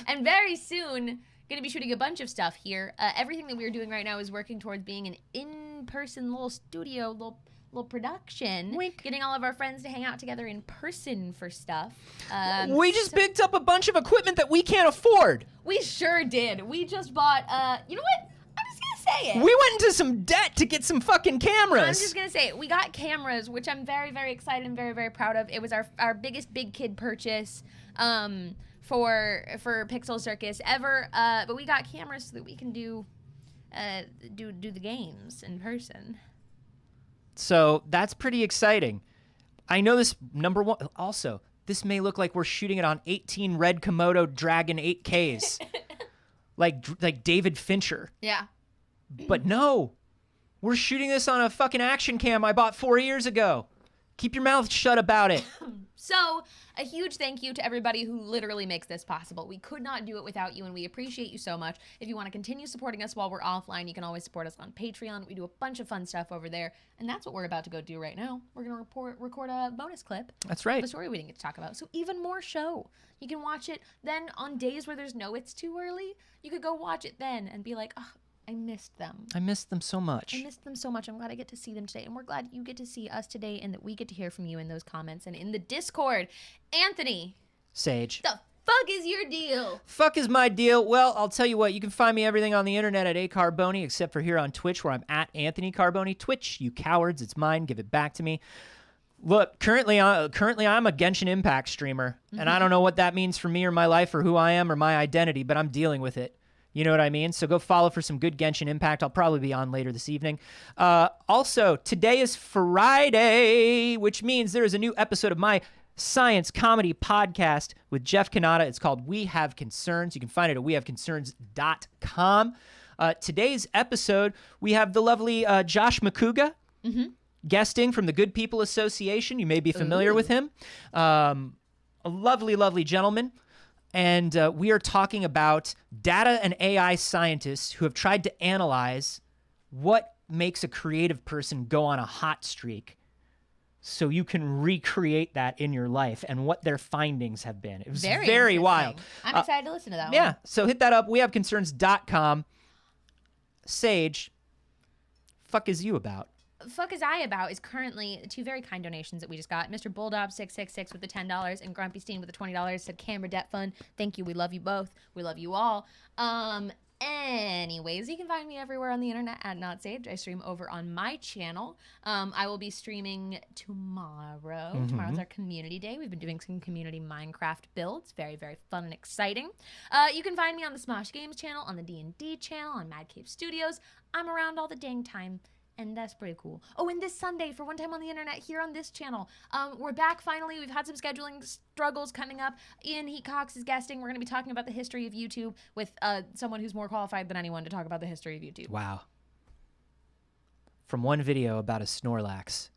And very soon, going to be shooting a bunch of stuff here. Everything that we're doing right now is working towards being an in-person little studio, little production. Wink. Getting all of our friends to hang out together in person for stuff. We just picked up a bunch of equipment that we can't afford. We sure did. We just bought, you know what? I'm just going to say it. We went into some debt to get some fucking cameras. I'm just going to say it. We got cameras, which I'm very, very excited and very, very proud of. It was our biggest big kid purchase for Pixel Circus ever. But we got cameras so that we can do the games in person. So that's pretty exciting. I know this, number one, also, this may look like we're shooting it on 18 Red Komodo Dragon 8Ks. like David Fincher. Yeah. But no, we're shooting this on a fucking action cam I bought 4 years ago. Keep your mouth shut about it. So, a huge thank you to everybody who literally makes this possible. We could not do it without you, and we appreciate you so much. If you want to continue supporting us while we're offline, you can always support us on Patreon. We do a bunch of fun stuff over there, and that's what we're about to go do right now. We're going to record a bonus clip. That's right. Of a story we didn't get to talk about. So, even more show. You can watch it then on days where there's no it's too early. You could go watch it then and be like, oh, I missed them. I missed them so much. I missed them so much. I'm glad I get to see them today. And we're glad you get to see us today and that we get to hear from you in those comments and in the Discord. Anthony. Saige. The fuck is your deal? Fuck is my deal? Well, I'll tell you what. You can find me everything on the internet at Carboni, except for here on Twitch, where I'm at Anthony Carboni. Twitch, you cowards, it's mine. Give it back to me. Look, currently I'm a Genshin Impact streamer, and I don't know what that means for me or my life or who I am or my identity, but I'm dealing with it. You know what I mean? So go follow for some good Genshin Impact. I'll probably be on later this evening. Also, today is Friday, which means there is a new episode of my science comedy podcast with Jeff Kanata. It's called We Have Concerns. You can find it at wehaveconcerns.com. Today's episode, we have the lovely Josh McCouga guesting from the Good People Association. You may be familiar with him. A lovely, lovely gentleman. And we are talking about data and AI scientists who have tried to analyze what makes a creative person go on a hot streak so you can recreate that in your life and what their findings have been. It was very wild. I'm excited to listen to that one. Yeah, so hit that up. wehaveconcerns.com. Saige, fuck is you about? Fuck is I about is currently two very kind donations that we just got. Mr. Bulldog666 with the $10 and Grumpy Steen with the $20 said Camera Debt Fund. Thank you. We love you both. We love you all. Anyways, you can find me everywhere on the internet at Not Saige. I stream over on my channel. I will be streaming tomorrow. Tomorrow's our community day. We've been doing some community Minecraft builds. Very, very fun and exciting. You can find me on the Smosh Games channel, on the D&D channel, on Mad Cave Studios. I'm around all the dang time. And that's pretty cool. Oh, and this Sunday, for One Time on the Internet, here on this channel, we're back finally. We've had some scheduling struggles coming up. Ian Heat Cox is guesting. We're going to be talking about the history of YouTube with someone who's more qualified than anyone to talk about the history of YouTube. Wow. From one video about a Snorlax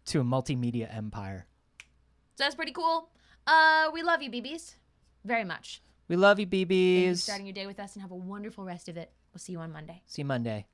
to a multimedia empire. So that's pretty cool. We love you, BBs. Very much. We love you, Thank you for BBs. starting your day with us and have a wonderful rest of it. We'll see you on Monday. See you Monday.